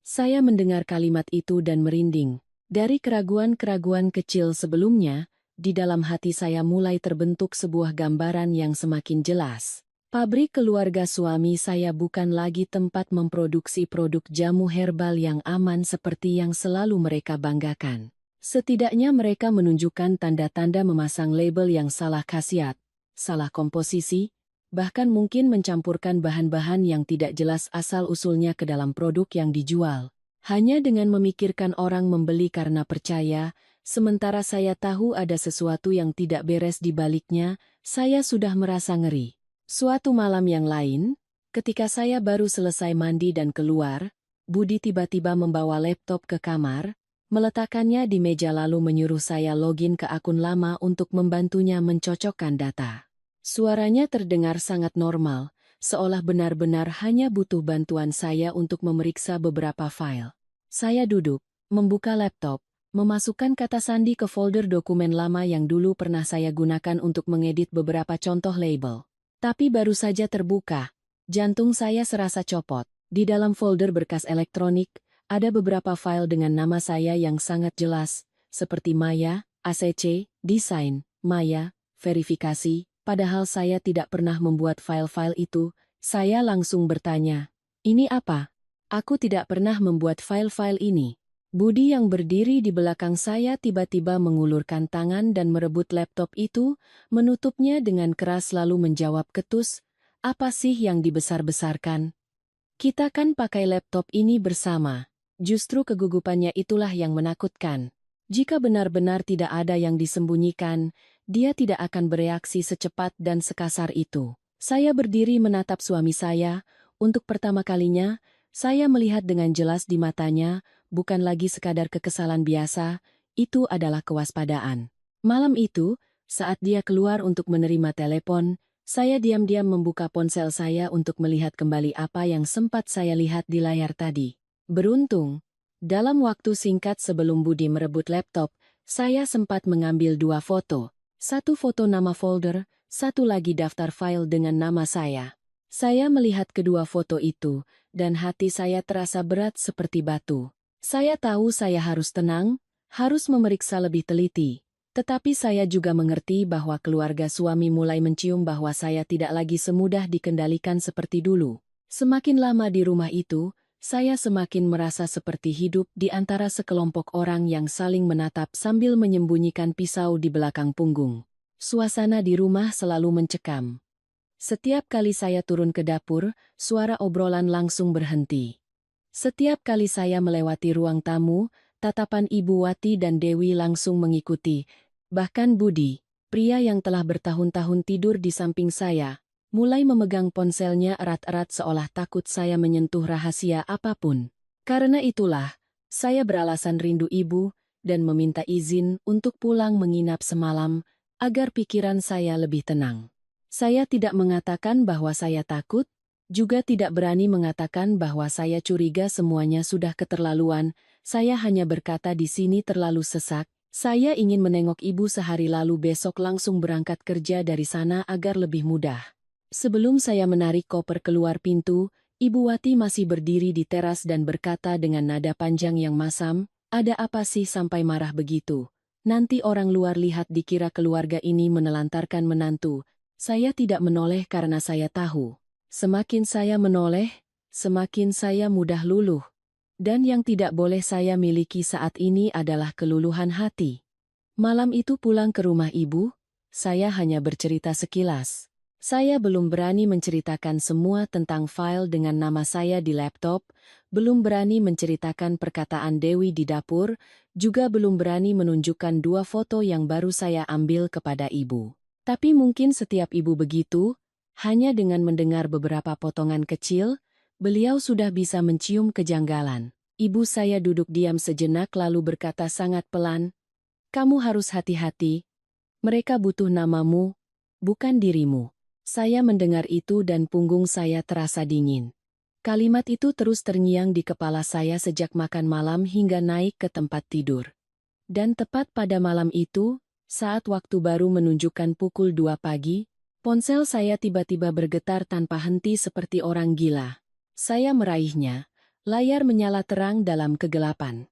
Saya mendengar kalimat itu dan merinding. Dari keraguan-keraguan kecil sebelumnya, di dalam hati saya mulai terbentuk sebuah gambaran yang semakin jelas. Pabrik keluarga suami saya bukan lagi tempat memproduksi produk jamu herbal yang aman seperti yang selalu mereka banggakan. Setidaknya mereka menunjukkan tanda-tanda memasang label yang salah khasiat, salah komposisi, bahkan mungkin mencampurkan bahan-bahan yang tidak jelas asal-usulnya ke dalam produk yang dijual. Hanya dengan memikirkan orang membeli karena percaya, sementara saya tahu ada sesuatu yang tidak beres di baliknya, saya sudah merasa ngeri. Suatu malam yang lain, ketika saya baru selesai mandi dan keluar, Budi tiba-tiba membawa laptop ke kamar, meletakkannya di meja lalu menyuruh saya login ke akun lama untuk membantunya mencocokkan data. Suaranya terdengar sangat normal, seolah benar-benar hanya butuh bantuan saya untuk memeriksa beberapa file. Saya duduk, membuka laptop, memasukkan kata sandi ke folder dokumen lama yang dulu pernah saya gunakan untuk mengedit beberapa contoh label. Tapi baru saja terbuka, jantung saya serasa copot. Di dalam folder berkas elektronik, ada beberapa file dengan nama saya yang sangat jelas, seperti Maya, ACC, Desain, Maya, Verifikasi. Padahal saya tidak pernah membuat file-file itu, saya langsung bertanya, "Ini apa?" "Aku tidak pernah membuat file-file ini." Budi yang berdiri di belakang saya tiba-tiba mengulurkan tangan dan merebut laptop itu, menutupnya dengan keras lalu menjawab ketus, "Apa sih yang dibesar-besarkan? Kita kan pakai laptop ini bersama." Justru kegugupannya itulah yang menakutkan. Jika benar-benar tidak ada yang disembunyikan, dia tidak akan bereaksi secepat dan sekasar itu. Saya berdiri menatap suami saya. Untuk pertama kalinya, saya melihat dengan jelas di matanya, bukan lagi sekadar kekesalan biasa, itu adalah kewaspadaan. Malam itu, saat dia keluar untuk menerima telepon, saya diam-diam membuka ponsel saya untuk melihat kembali apa yang sempat saya lihat di layar tadi. Beruntung, dalam waktu singkat sebelum Budi merebut laptop, saya sempat mengambil 2 foto. Satu foto nama folder, satu lagi daftar file dengan nama saya. Saya melihat kedua foto itu, dan hati saya terasa berat seperti batu. Saya tahu saya harus tenang, harus memeriksa lebih teliti. Tetapi saya juga mengerti bahwa keluarga suami mulai mencium bahwa saya tidak lagi semudah dikendalikan seperti dulu. Semakin lama di rumah itu, saya semakin merasa seperti hidup di antara sekelompok orang yang saling menatap sambil menyembunyikan pisau di belakang punggung. Suasana di rumah selalu mencekam. Setiap kali saya turun ke dapur, suara obrolan langsung berhenti. Setiap kali saya melewati ruang tamu, tatapan Ibu Wati dan Dewi langsung mengikuti, bahkan Budi. Pria yang telah bertahun-tahun tidur di samping saya, mulai memegang ponselnya erat-erat seolah takut saya menyentuh rahasia apapun. Karena itulah, saya beralasan rindu ibu dan meminta izin untuk pulang menginap semalam agar pikiran saya lebih tenang. Saya tidak mengatakan bahwa saya takut, juga tidak berani mengatakan bahwa saya curiga semuanya sudah keterlaluan. Saya hanya berkata di sini terlalu sesak. Saya ingin menengok ibu sehari lalu besok langsung berangkat kerja dari sana agar lebih mudah. Sebelum saya menarik koper keluar pintu, Ibu Wati masih berdiri di teras dan berkata dengan nada panjang yang masam, "Ada apa sih sampai marah begitu? Nanti orang luar lihat dikira keluarga ini menelantarkan menantu." Saya tidak menoleh karena saya tahu. Semakin saya menoleh, semakin saya mudah luluh. Dan yang tidak boleh saya miliki saat ini adalah keluluhan hati. Malam itu pulang ke rumah ibu, saya hanya bercerita sekilas. Saya belum berani menceritakan semua tentang file dengan nama saya di laptop, belum berani menceritakan perkataan Dewi di dapur, juga belum berani menunjukkan 2 foto yang baru saya ambil kepada ibu. Tapi mungkin setiap ibu begitu, hanya dengan mendengar beberapa potongan kecil, beliau sudah bisa mencium kejanggalan. Ibu saya duduk diam sejenak lalu berkata sangat pelan, "Kamu harus hati-hati. Mereka butuh namamu, bukan dirimu." Saya mendengar itu dan punggung saya terasa dingin. Kalimat itu terus terngiang di kepala saya sejak makan malam hingga naik ke tempat tidur. Dan tepat pada malam itu, saat waktu baru menunjukkan pukul 2 pagi, ponsel saya tiba-tiba bergetar tanpa henti seperti orang gila. Saya meraihnya, layar menyala terang dalam kegelapan.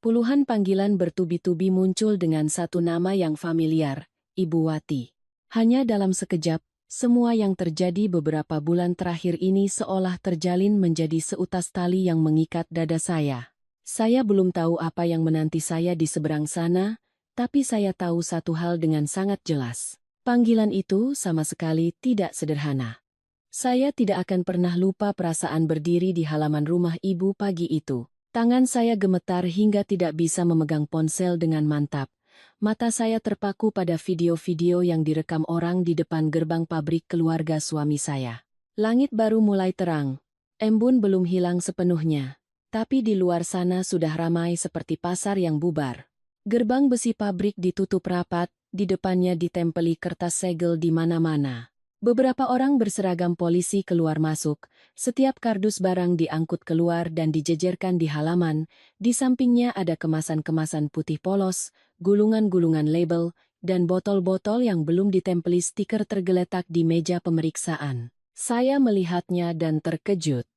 Puluhan panggilan bertubi-tubi muncul dengan satu nama yang familiar, Ibu Wati. Hanya dalam sekejap, semua yang terjadi beberapa bulan terakhir ini seolah terjalin menjadi seutas tali yang mengikat dada saya. Saya belum tahu apa yang menanti saya di seberang sana, tapi saya tahu satu hal dengan sangat jelas. Panggilan itu sama sekali tidak sederhana. Saya tidak akan pernah lupa perasaan berdiri di halaman rumah ibu pagi itu. Tangan saya gemetar hingga tidak bisa memegang ponsel dengan mantap. Mata saya terpaku pada video-video yang direkam orang di depan gerbang pabrik keluarga suami saya. Langit baru mulai terang. Embun belum hilang sepenuhnya. Tapi di luar sana sudah ramai seperti pasar yang bubar. Gerbang besi pabrik ditutup rapat, di depannya ditempeli kertas segel di mana-mana. Beberapa orang berseragam polisi keluar masuk, setiap kardus barang diangkut keluar dan dijejerkan di halaman, di sampingnya ada kemasan-kemasan putih polos, gulungan-gulungan label, dan botol-botol yang belum ditempeli stiker tergeletak di meja pemeriksaan. Saya melihatnya dan terkejut.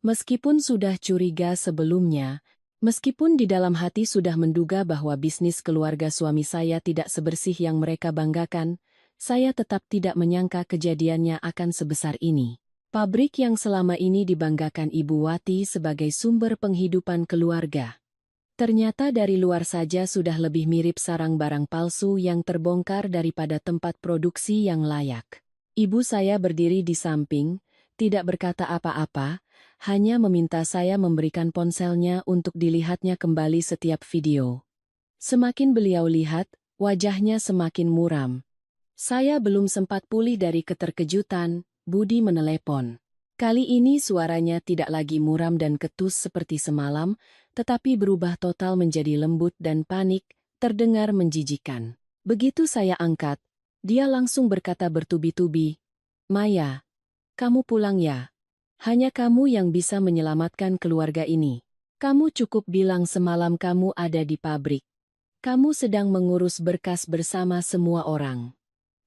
Meskipun sudah curiga sebelumnya, meskipun di dalam hati sudah menduga bahwa bisnis keluarga suami saya tidak sebersih yang mereka banggakan, saya tetap tidak menyangka kejadiannya akan sebesar ini. Pabrik yang selama ini dibanggakan Ibu Wati sebagai sumber penghidupan keluarga. Ternyata dari luar saja sudah lebih mirip sarang barang palsu yang terbongkar daripada tempat produksi yang layak. Ibu saya berdiri di samping, tidak berkata apa-apa, hanya meminta saya memberikan ponselnya untuk dilihatnya kembali setiap video. Semakin beliau lihat, wajahnya semakin muram. Saya belum sempat pulih dari keterkejutan, Budi menelepon. Kali ini suaranya tidak lagi muram dan ketus seperti semalam, tetapi berubah total menjadi lembut dan panik, terdengar menjijikan. Begitu saya angkat, dia langsung berkata bertubi-tubi, "Maya, kamu pulang ya. Hanya kamu yang bisa menyelamatkan keluarga ini. Kamu cukup bilang semalam kamu ada di pabrik. Kamu sedang mengurus berkas bersama semua orang.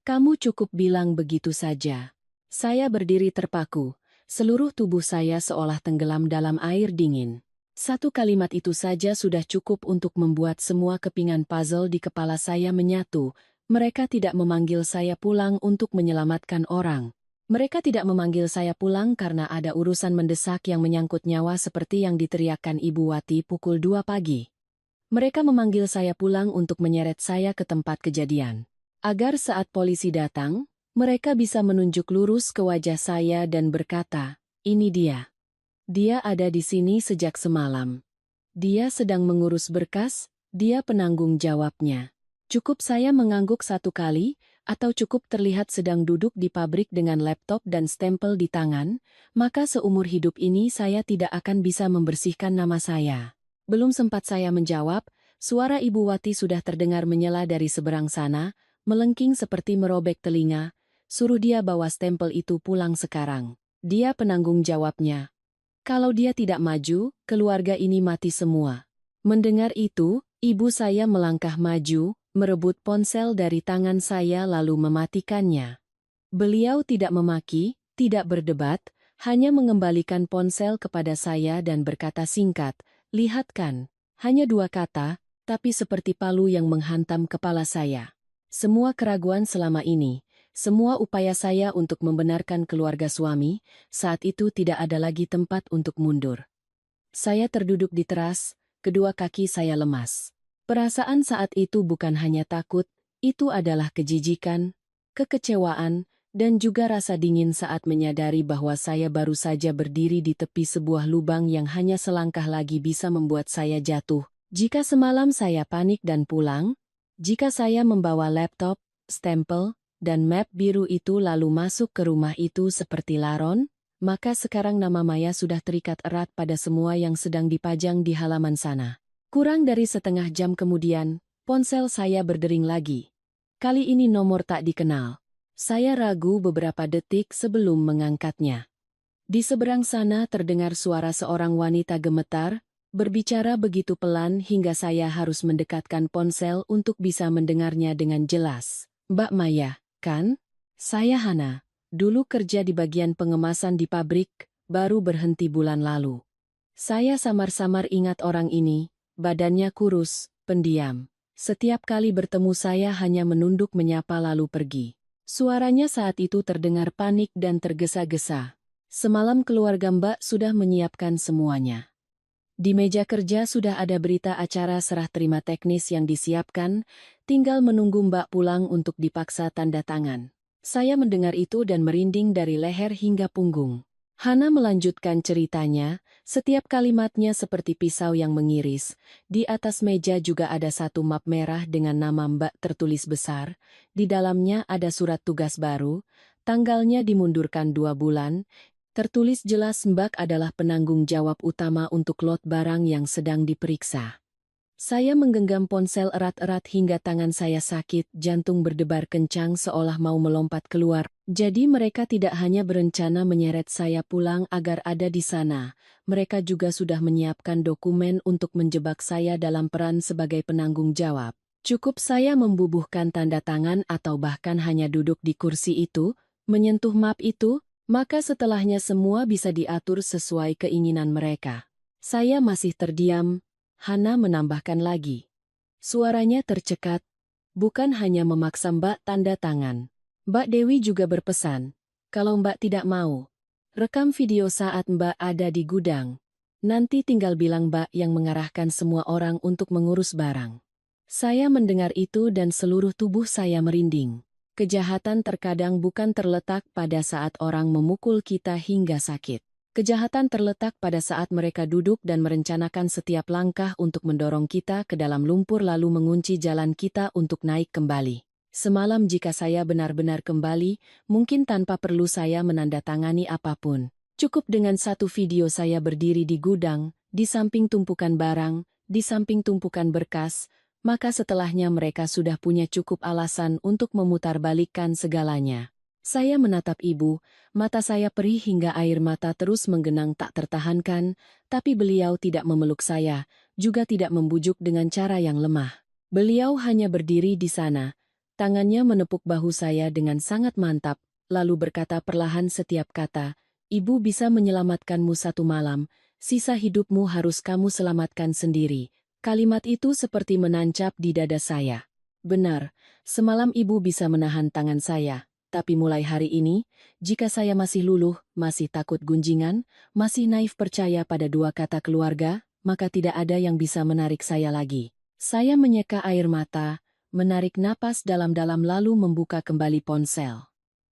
Kamu cukup bilang begitu saja." Saya berdiri terpaku, seluruh tubuh saya seolah tenggelam dalam air dingin. Satu kalimat itu saja sudah cukup untuk membuat semua kepingan puzzle di kepala saya menyatu. Mereka tidak memanggil saya pulang untuk menyelamatkan orang. Mereka tidak memanggil saya pulang karena ada urusan mendesak yang menyangkut nyawa seperti yang diteriakkan Ibu Wati pukul 2 pagi. Mereka memanggil saya pulang untuk menyeret saya ke tempat kejadian. Agar saat polisi datang, mereka bisa menunjuk lurus ke wajah saya dan berkata, "Ini dia. Dia ada di sini sejak semalam. Dia sedang mengurus berkas, dia penanggung jawabnya." Cukup saya mengangguk satu kali, atau cukup terlihat sedang duduk di pabrik dengan laptop dan stempel di tangan, maka seumur hidup ini saya tidak akan bisa membersihkan nama saya. Belum sempat saya menjawab, suara Ibu Wati sudah terdengar menyela dari seberang sana, melengking seperti merobek telinga. Suruh dia bawa stempel itu pulang sekarang. Dia penanggung jawabnya. Kalau dia tidak maju, keluarga ini mati semua. Mendengar itu, ibu saya melangkah maju, merebut ponsel dari tangan saya lalu mematikannya. Beliau tidak memaki, tidak berdebat, hanya mengembalikan ponsel kepada saya dan berkata singkat, "Lihat kan, hanya 2 kata, tapi seperti palu yang menghantam kepala saya. Semua keraguan selama ini, semua upaya saya untuk membenarkan keluarga suami, saat itu tidak ada lagi tempat untuk mundur. Saya terduduk di teras, kedua kaki saya lemas. Perasaan saat itu bukan hanya takut, itu adalah kejijikan, kekecewaan, dan juga rasa dingin saat menyadari bahwa saya baru saja berdiri di tepi sebuah lubang yang hanya selangkah lagi bisa membuat saya jatuh. Jika semalam saya panik dan pulang, jika saya membawa laptop, stempel, dan map biru itu lalu masuk ke rumah itu seperti laron, maka sekarang nama Maya sudah terikat erat pada semua yang sedang dipajang di halaman sana. Kurang dari setengah jam kemudian, ponsel saya berdering lagi. Kali ini nomor tak dikenal. Saya ragu beberapa detik sebelum mengangkatnya. Di seberang sana terdengar suara seorang wanita gemetar, berbicara begitu pelan hingga saya harus mendekatkan ponsel untuk bisa mendengarnya dengan jelas. "Mbak Maya, kan? Saya Hana. Dulu kerja di bagian pengemasan di pabrik, baru berhenti bulan lalu." Saya samar-samar ingat orang ini, badannya kurus, pendiam. Setiap kali bertemu saya hanya menunduk menyapa lalu pergi. Suaranya saat itu terdengar panik dan tergesa-gesa. "Semalam keluarga Mbak sudah menyiapkan semuanya. Di meja kerja sudah ada berita acara serah terima teknis yang disiapkan, tinggal menunggu Mbak pulang untuk dipaksa tanda tangan." Saya mendengar itu dan merinding dari leher hingga punggung. Hana melanjutkan ceritanya, setiap kalimatnya seperti pisau yang mengiris. Di atas meja juga ada satu map merah dengan nama Mbak tertulis besar. Di dalamnya ada surat tugas baru, tanggalnya dimundurkan 2 bulan. Tertulis jelas Mbak adalah penanggung jawab utama untuk lot barang yang sedang diperiksa. Saya menggenggam ponsel erat-erat hingga tangan saya sakit, jantung berdebar kencang seolah mau melompat keluar. Jadi mereka tidak hanya berencana menyeret saya pulang agar ada di sana, mereka juga sudah menyiapkan dokumen untuk menjebak saya dalam peran sebagai penanggung jawab. Cukup saya membubuhkan tanda tangan atau bahkan hanya duduk di kursi itu, menyentuh map itu, maka setelahnya semua bisa diatur sesuai keinginan mereka. Saya masih terdiam. Hana menambahkan lagi. Suaranya tercekat, "Bukan hanya memaksa Mbak tanda tangan. Mbak Dewi juga berpesan, kalau Mbak tidak mau, rekam video saat Mbak ada di gudang. Nanti tinggal bilang Mbak yang mengarahkan semua orang untuk mengurus barang." Saya mendengar itu dan seluruh tubuh saya merinding. Kejahatan terkadang bukan terletak pada saat orang memukul kita hingga sakit. Kejahatan terletak pada saat mereka duduk dan merencanakan setiap langkah untuk mendorong kita ke dalam lumpur lalu mengunci jalan kita untuk naik kembali. Semalam jika saya benar-benar kembali, mungkin tanpa perlu saya menandatangani apapun. Cukup dengan satu video saya berdiri di gudang, di samping tumpukan barang, di samping tumpukan berkas, maka setelahnya mereka sudah punya cukup alasan untuk memutarbalikkan segalanya. Saya menatap ibu, mata saya perih hingga air mata terus menggenang tak tertahankan, tapi beliau tidak memeluk saya, juga tidak membujuk dengan cara yang lemah. Beliau hanya berdiri di sana, tangannya menepuk bahu saya dengan sangat mantap, lalu berkata perlahan setiap kata, "Ibu bisa menyelamatkanmu satu malam, sisa hidupmu harus kamu selamatkan sendiri." Kalimat itu seperti menancap di dada saya. Benar, semalam ibu bisa menahan tangan saya. Tapi mulai hari ini, jika saya masih luluh, masih takut gunjingan, masih naif percaya pada 2 kata keluarga, maka tidak ada yang bisa menarik saya lagi. Saya menyeka air mata, menarik napas dalam-dalam lalu membuka kembali ponsel.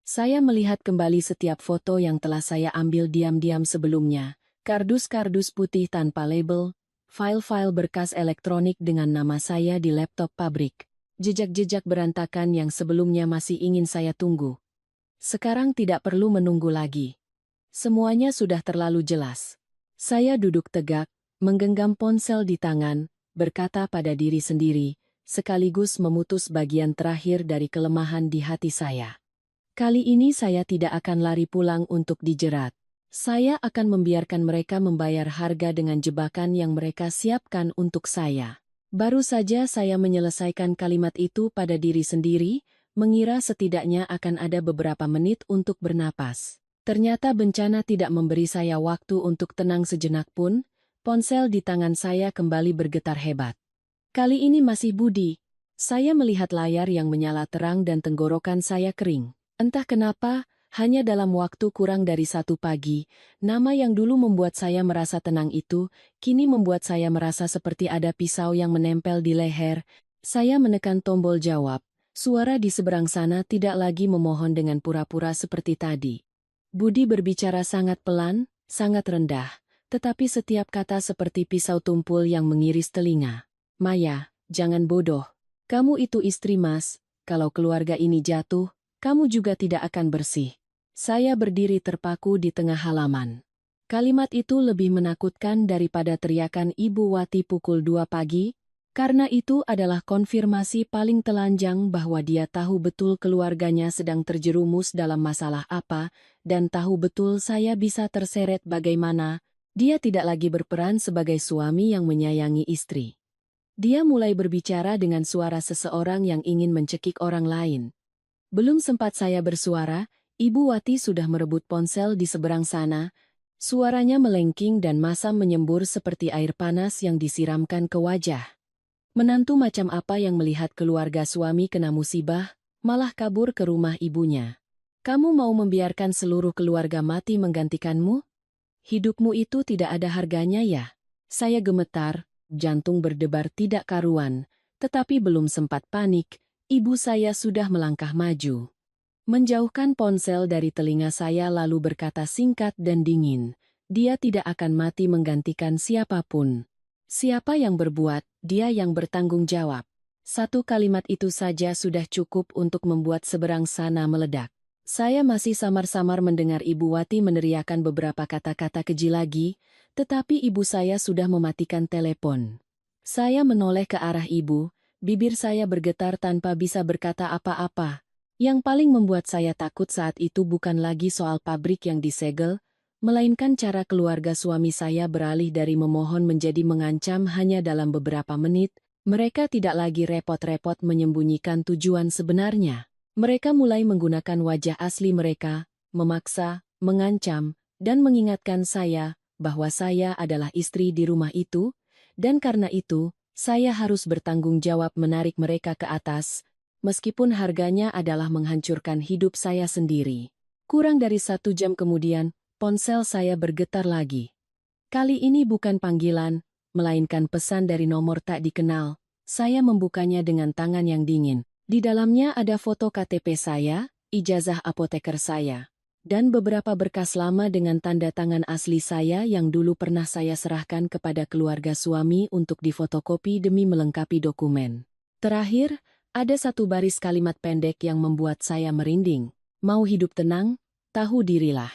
Saya melihat kembali setiap foto yang telah saya ambil diam-diam sebelumnya, kardus-kardus putih tanpa label, file-file berkas elektronik dengan nama saya di laptop pabrik. Jejak-jejak berantakan yang sebelumnya masih ingin saya tunggu. Sekarang tidak perlu menunggu lagi. Semuanya sudah terlalu jelas. Saya duduk tegak, menggenggam ponsel di tangan, berkata pada diri sendiri, sekaligus memutus bagian terakhir dari kelemahan di hati saya. Kali ini saya tidak akan lari pulang untuk dijerat. Saya akan membiarkan mereka membayar harga dengan jebakan yang mereka siapkan untuk saya. Baru saja saya menyelesaikan kalimat itu pada diri sendiri, mengira setidaknya akan ada beberapa menit untuk bernapas. Ternyata bencana tidak memberi saya waktu untuk tenang sejenak pun, ponsel di tangan saya kembali bergetar hebat. Kali ini masih budi. Saya melihat layar yang menyala terang dan tenggorokan saya kering. Entah kenapa, hanya dalam waktu kurang dari 1 pagi, nama yang dulu membuat saya merasa tenang itu, kini membuat saya merasa seperti ada pisau yang menempel di leher. Saya menekan tombol jawab. Suara di seberang sana tidak lagi memohon dengan pura-pura seperti tadi. Budi berbicara sangat pelan, sangat rendah, tetapi setiap kata seperti pisau tumpul yang mengiris telinga. Maya, jangan bodoh. Kamu itu istri Mas, kalau keluarga ini jatuh, kamu juga tidak akan bersih. Saya berdiri terpaku di tengah halaman. Kalimat itu lebih menakutkan daripada teriakan Ibu Wati pukul 2 pagi, karena itu adalah konfirmasi paling telanjang bahwa dia tahu betul keluarganya sedang terjerumus dalam masalah apa, dan tahu betul saya bisa terseret bagaimana. Dia tidak lagi berperan sebagai suami yang menyayangi istri. Dia mulai berbicara dengan suara seseorang yang ingin mencekik orang lain. Belum sempat saya bersuara, Ibu Wati sudah merebut ponsel di seberang sana. Suaranya melengking dan masam menyembur seperti air panas yang disiramkan ke wajah. Menantu macam apa yang melihat keluarga suami kena musibah, malah kabur ke rumah ibunya. Kamu mau membiarkan seluruh keluarga mati menggantikanmu? Hidupmu itu tidak ada harganya ya? Saya gemetar, jantung berdebar tidak karuan, tetapi belum sempat panik, ibu saya sudah melangkah maju. Menjauhkan ponsel dari telinga saya lalu berkata singkat dan dingin, dia tidak akan mati menggantikan siapapun. Siapa yang berbuat, dia yang bertanggung jawab. Satu kalimat itu saja sudah cukup untuk membuat seberang sana meledak. Saya masih samar-samar mendengar Ibu Wati meneriakkan beberapa kata-kata keji lagi, tetapi ibu saya sudah mematikan telepon. Saya menoleh ke arah ibu, bibir saya bergetar tanpa bisa berkata apa-apa. Yang paling membuat saya takut saat itu bukan lagi soal pabrik yang disegel, melainkan cara keluarga suami saya beralih dari memohon menjadi mengancam hanya dalam beberapa menit. Mereka tidak lagi repot-repot menyembunyikan tujuan sebenarnya. Mereka mulai menggunakan wajah asli mereka, memaksa, mengancam, dan mengingatkan saya bahwa saya adalah istri di rumah itu, dan karena itu, saya harus bertanggung jawab menarik mereka ke atas, meskipun harganya adalah menghancurkan hidup saya sendiri. Kurang dari 1 jam kemudian, ponsel saya bergetar lagi. Kali ini bukan panggilan, melainkan pesan dari nomor tak dikenal. Saya membukanya dengan tangan yang dingin. Di dalamnya ada foto KTP saya, ijazah apoteker saya, dan beberapa berkas lama dengan tanda tangan asli saya yang dulu pernah saya serahkan kepada keluarga suami untuk difotokopi demi melengkapi dokumen. Terakhir, ada satu baris kalimat pendek yang membuat saya merinding. Mau hidup tenang? Tahu dirilah.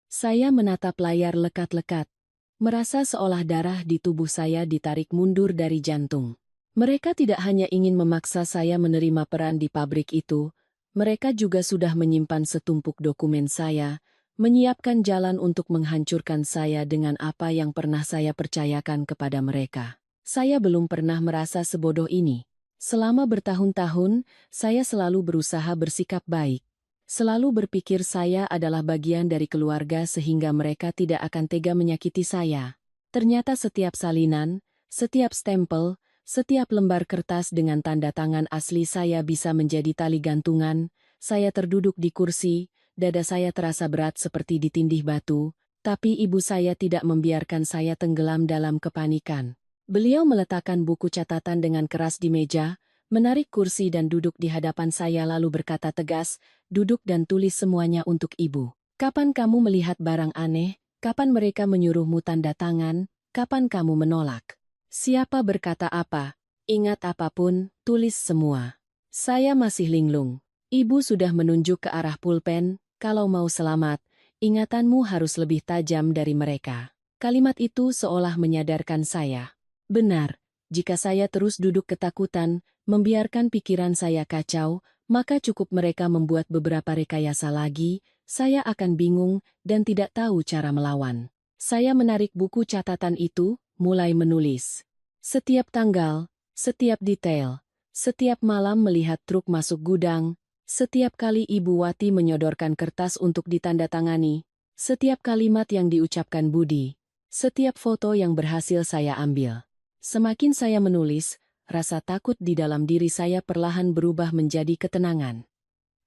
Saya menatap layar lekat-lekat, merasa seolah darah di tubuh saya ditarik mundur dari jantung. Mereka tidak hanya ingin memaksa saya menerima peran di pabrik itu, mereka juga sudah menyimpan setumpuk dokumen saya, menyiapkan jalan untuk menghancurkan saya dengan apa yang pernah saya percayakan kepada mereka. Saya belum pernah merasa sebodoh ini. Selama bertahun-tahun, saya selalu berusaha bersikap baik. Selalu berpikir saya adalah bagian dari keluarga sehingga mereka tidak akan tega menyakiti saya. Ternyata setiap salinan, setiap stempel, setiap lembar kertas dengan tanda tangan asli saya bisa menjadi tali gantungan. Saya terduduk di kursi, dada saya terasa berat seperti ditindih batu, tapi ibu saya tidak membiarkan saya tenggelam dalam kepanikan. Beliau meletakkan buku catatan dengan keras di meja, menarik kursi dan duduk di hadapan saya lalu berkata tegas, duduk dan tulis semuanya untuk ibu. Kapan kamu melihat barang aneh? Kapan mereka menyuruhmu tanda tangan? Kapan kamu menolak? Siapa berkata apa? Ingat apapun, tulis semua. Saya masih linglung. Ibu sudah menunjuk ke arah pulpen, kalau mau selamat, ingatanmu harus lebih tajam dari mereka. Kalimat itu seolah menyadarkan saya. Benar, jika saya terus duduk ketakutan, membiarkan pikiran saya kacau, maka cukup mereka membuat beberapa rekayasa lagi, saya akan bingung dan tidak tahu cara melawan. Saya menarik buku catatan itu, mulai menulis. Setiap tanggal, setiap detail, setiap malam melihat truk masuk gudang, setiap kali Ibu Wati menyodorkan kertas untuk ditandatangani, setiap kalimat yang diucapkan Budi, setiap foto yang berhasil saya ambil. Semakin saya menulis, rasa takut di dalam diri saya perlahan berubah menjadi ketenangan.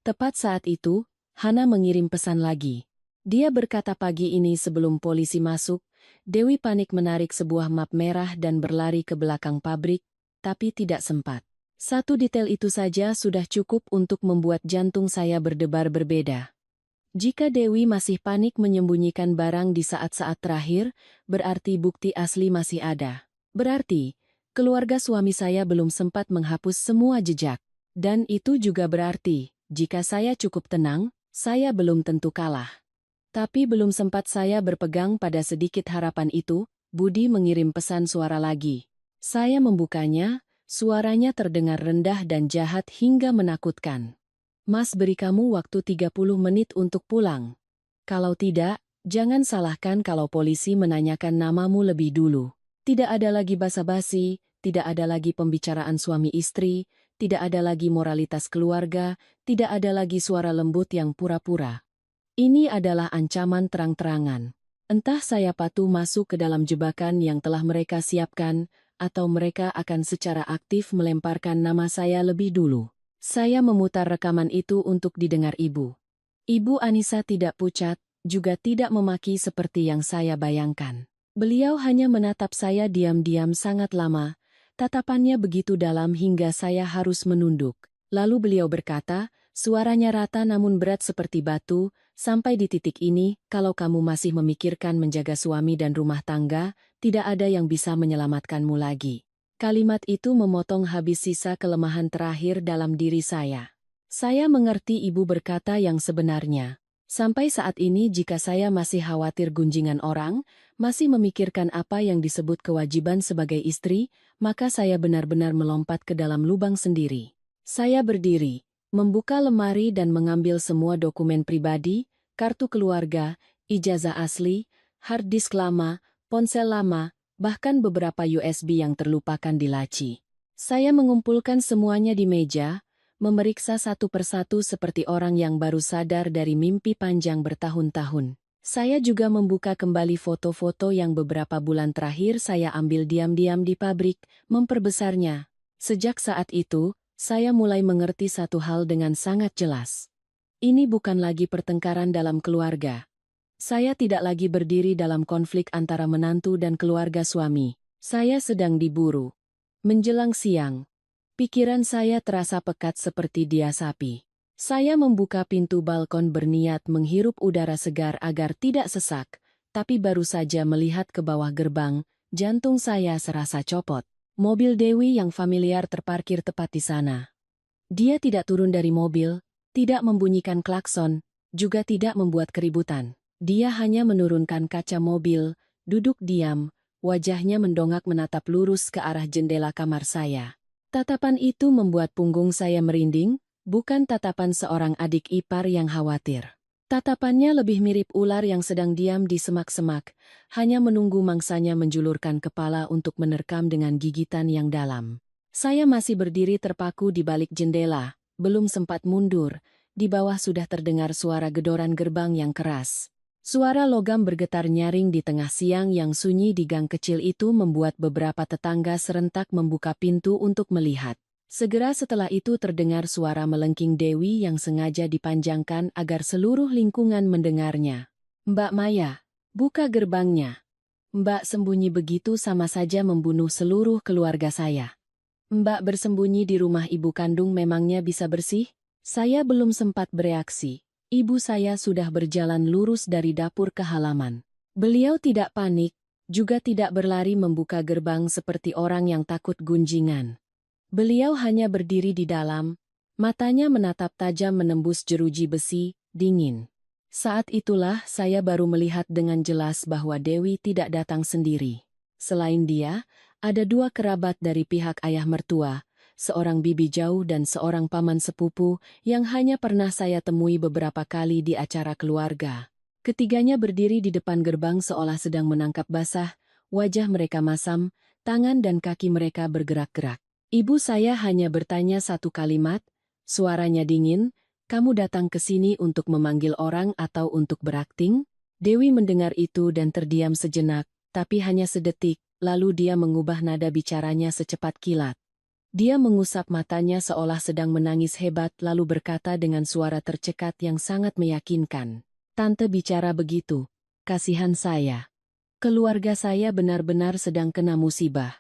Tepat saat itu, Hana mengirim pesan lagi. Dia berkata pagi ini sebelum polisi masuk, Dewi panik menarik sebuah map merah dan berlari ke belakang pabrik, tapi tidak sempat. Satu detail itu saja sudah cukup untuk membuat jantung saya berdebar berbeda. Jika Dewi masih panik menyembunyikan barang di saat-saat terakhir, berarti bukti asli masih ada. Berarti, keluarga suami saya belum sempat menghapus semua jejak. Dan itu juga berarti, jika saya cukup tenang, saya belum tentu kalah. Tapi belum sempat saya berpegang pada sedikit harapan itu, Budi mengirim pesan suara lagi. Saya membukanya. Suaranya terdengar rendah dan jahat hingga menakutkan. Mas beri kamu waktu 30 menit untuk pulang. Kalau tidak, jangan salahkan kalau polisi menanyakan namamu lebih dulu. Tidak ada lagi basa-basi, tidak ada lagi pembicaraan suami istri, tidak ada lagi moralitas keluarga, tidak ada lagi suara lembut yang pura-pura. Ini adalah ancaman terang-terangan. Entah saya patuh masuk ke dalam jebakan yang telah mereka siapkan, atau mereka akan secara aktif melemparkan nama saya lebih dulu. Saya memutar rekaman itu untuk didengar Ibu. Ibu Anissa tidak pucat, juga tidak memaki seperti yang saya bayangkan. Beliau hanya menatap saya diam-diam sangat lama, tatapannya begitu dalam hingga saya harus menunduk. Lalu beliau berkata, suaranya rata namun berat seperti batu, sampai di titik ini, kalau kamu masih memikirkan menjaga suami dan rumah tangga, tidak ada yang bisa menyelamatkanmu lagi. Kalimat itu memotong habis sisa kelemahan terakhir dalam diri saya. Saya mengerti Ibu berkata yang sebenarnya. Sampai saat ini jika saya masih khawatir gunjingan orang, masih memikirkan apa yang disebut kewajiban sebagai istri, maka saya benar-benar melompat ke dalam lubang sendiri. Saya berdiri, membuka lemari dan mengambil semua dokumen pribadi, kartu keluarga, ijazah asli, hard disk lama, ponsel lama, bahkan beberapa USB yang terlupakan di laci. Saya mengumpulkan semuanya di meja, memeriksa satu persatu seperti orang yang baru sadar dari mimpi panjang bertahun-tahun. Saya juga membuka kembali foto-foto yang beberapa bulan terakhir saya ambil diam-diam di pabrik, memperbesarnya. Sejak saat itu, saya mulai mengerti satu hal dengan sangat jelas. Ini bukan lagi pertengkaran dalam keluarga. Saya tidak lagi berdiri dalam konflik antara menantu dan keluarga suami. Saya sedang diburu. Menjelang siang, pikiran saya terasa pekat seperti dia sapi. Saya membuka pintu balkon berniat menghirup udara segar agar tidak sesak, tapi baru saja melihat ke bawah gerbang, jantung saya serasa copot. Mobil Dewi yang familiar terparkir tepat di sana. Dia tidak turun dari mobil, tidak membunyikan klakson, juga tidak membuat keributan. Dia hanya menurunkan kaca mobil, duduk diam, wajahnya mendongak menatap lurus ke arah jendela kamar saya. Tatapan itu membuat punggung saya merinding, bukan tatapan seorang adik ipar yang khawatir. Tatapannya lebih mirip ular yang sedang diam di semak-semak, hanya menunggu mangsanya menjulurkan kepala untuk menerkam dengan gigitan yang dalam. Saya masih berdiri terpaku di balik jendela, belum sempat mundur, di bawah sudah terdengar suara gedoran gerbang yang keras. Suara logam bergetar nyaring di tengah siang yang sunyi di gang kecil itu membuat beberapa tetangga serentak membuka pintu untuk melihat. Segera setelah itu terdengar suara melengking Dewi yang sengaja dipanjangkan agar seluruh lingkungan mendengarnya. Mbak Maya, buka gerbangnya. Mbak sembunyi begitu sama saja membunuh seluruh keluarga saya. Mbak bersembunyi di rumah ibu kandung memangnya bisa bersih? Saya belum sempat bereaksi. Ibu saya sudah berjalan lurus dari dapur ke halaman. Beliau tidak panik, juga tidak berlari membuka gerbang seperti orang yang takut gunjingan. Beliau hanya berdiri di dalam, Matanya menatap tajam menembus jeruji besi, dingin. Saat itulah saya baru melihat dengan jelas bahwa Dewi tidak datang sendiri. Selain dia, ada dua kerabat dari pihak ayah mertua, seorang bibi jauh dan seorang paman sepupu yang hanya pernah saya temui beberapa kali di acara keluarga. Ketiganya berdiri di depan gerbang seolah sedang menangkap basah, wajah mereka masam, tangan dan kaki mereka bergerak-gerak. Ibu saya hanya bertanya satu kalimat, suaranya dingin, "Kamu datang ke sini untuk memanggil orang atau untuk berakting?" Dewi mendengar itu dan terdiam sejenak, tapi hanya sedetik, lalu dia mengubah nada bicaranya secepat kilat. Dia mengusap matanya seolah sedang menangis hebat lalu berkata dengan suara tercekat yang sangat meyakinkan. "Tante bicara begitu, kasihan saya. Keluarga saya benar-benar sedang kena musibah.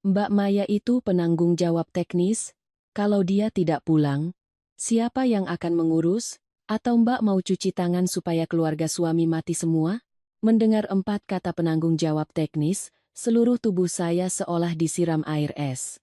Mbak Maya itu penanggung jawab teknis, kalau dia tidak pulang, siapa yang akan mengurus? Atau Mbak mau cuci tangan supaya keluarga suami mati semua?" Mendengar 4 kata penanggung jawab teknis, seluruh tubuh saya seolah disiram air es.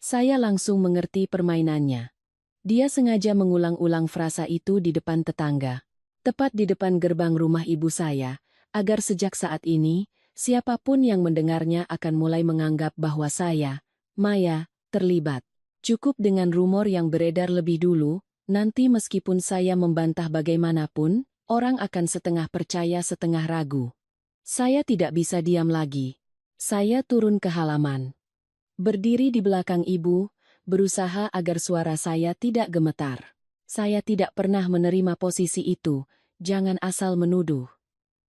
Saya langsung mengerti permainannya. Dia sengaja mengulang-ulang frasa itu di depan tetangga, tepat di depan gerbang rumah ibu saya, agar sejak saat ini, siapapun yang mendengarnya akan mulai menganggap bahwa saya, Maya, terlibat. Cukup dengan rumor yang beredar lebih dulu, nanti meskipun saya membantah bagaimanapun, orang akan setengah percaya setengah ragu. Saya tidak bisa diam lagi. Saya turun ke halaman. Berdiri di belakang ibu, berusaha agar suara saya tidak gemetar. "Saya tidak pernah menerima posisi itu, jangan asal menuduh."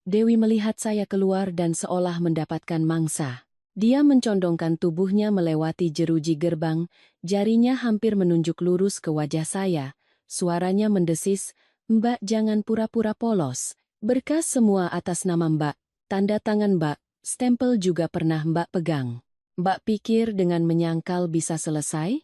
Dewi melihat saya keluar dan seolah mendapatkan mangsa. Dia mencondongkan tubuhnya melewati jeruji gerbang, jarinya hampir menunjuk lurus ke wajah saya. Suaranya mendesis, "Mbak jangan pura-pura polos. Berkas semua atas nama Mbak, tanda tangan Mbak, stempel juga pernah Mbak pegang. Mbak pikir dengan menyangkal bisa selesai?"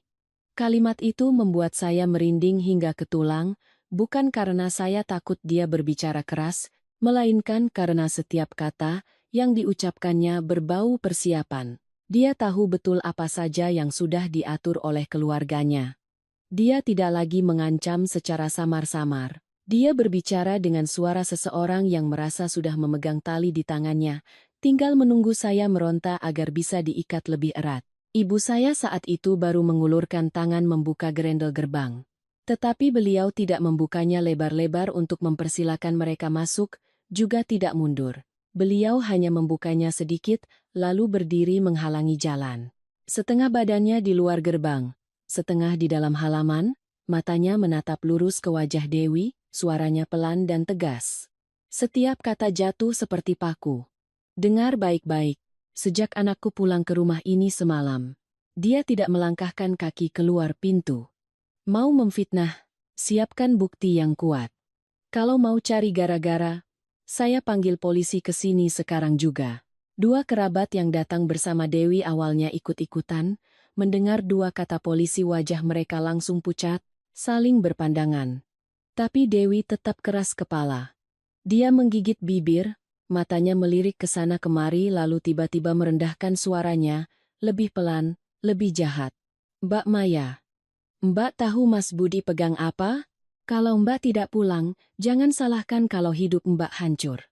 Kalimat itu membuat saya merinding hingga ke tulang, bukan karena saya takut dia berbicara keras, melainkan karena setiap kata yang diucapkannya berbau persiapan. Dia tahu betul apa saja yang sudah diatur oleh keluarganya. Dia tidak lagi mengancam secara samar-samar. Dia berbicara dengan suara seseorang yang merasa sudah memegang tali di tangannya, tinggal menunggu saya meronta agar bisa diikat lebih erat. Ibu saya saat itu baru mengulurkan tangan membuka gerendel gerbang. Tetapi beliau tidak membukanya lebar-lebar untuk mempersilakan mereka masuk, juga tidak mundur. Beliau hanya membukanya sedikit, lalu berdiri menghalangi jalan. Setengah badannya di luar gerbang, setengah di dalam halaman, matanya menatap lurus ke wajah Dewi, suaranya pelan dan tegas. Setiap kata jatuh seperti paku. "Dengar baik-baik. Sejak anakku pulang ke rumah ini semalam, dia tidak melangkahkan kaki keluar pintu. Mau memfitnah, siapkan bukti yang kuat. Kalau mau cari gara-gara, saya panggil polisi ke sini sekarang juga." Dua kerabat yang datang bersama Dewi awalnya ikut-ikutan, mendengar dua kata polisi wajah mereka langsung pucat, saling berpandangan. Tapi Dewi tetap keras kepala. Dia menggigit bibir, matanya melirik ke sana kemari lalu tiba-tiba merendahkan suaranya, lebih pelan, lebih jahat. "Mbak Maya, Mbak tahu Mas Budi pegang apa? Kalau Mbak tidak pulang, jangan salahkan kalau hidup Mbak hancur."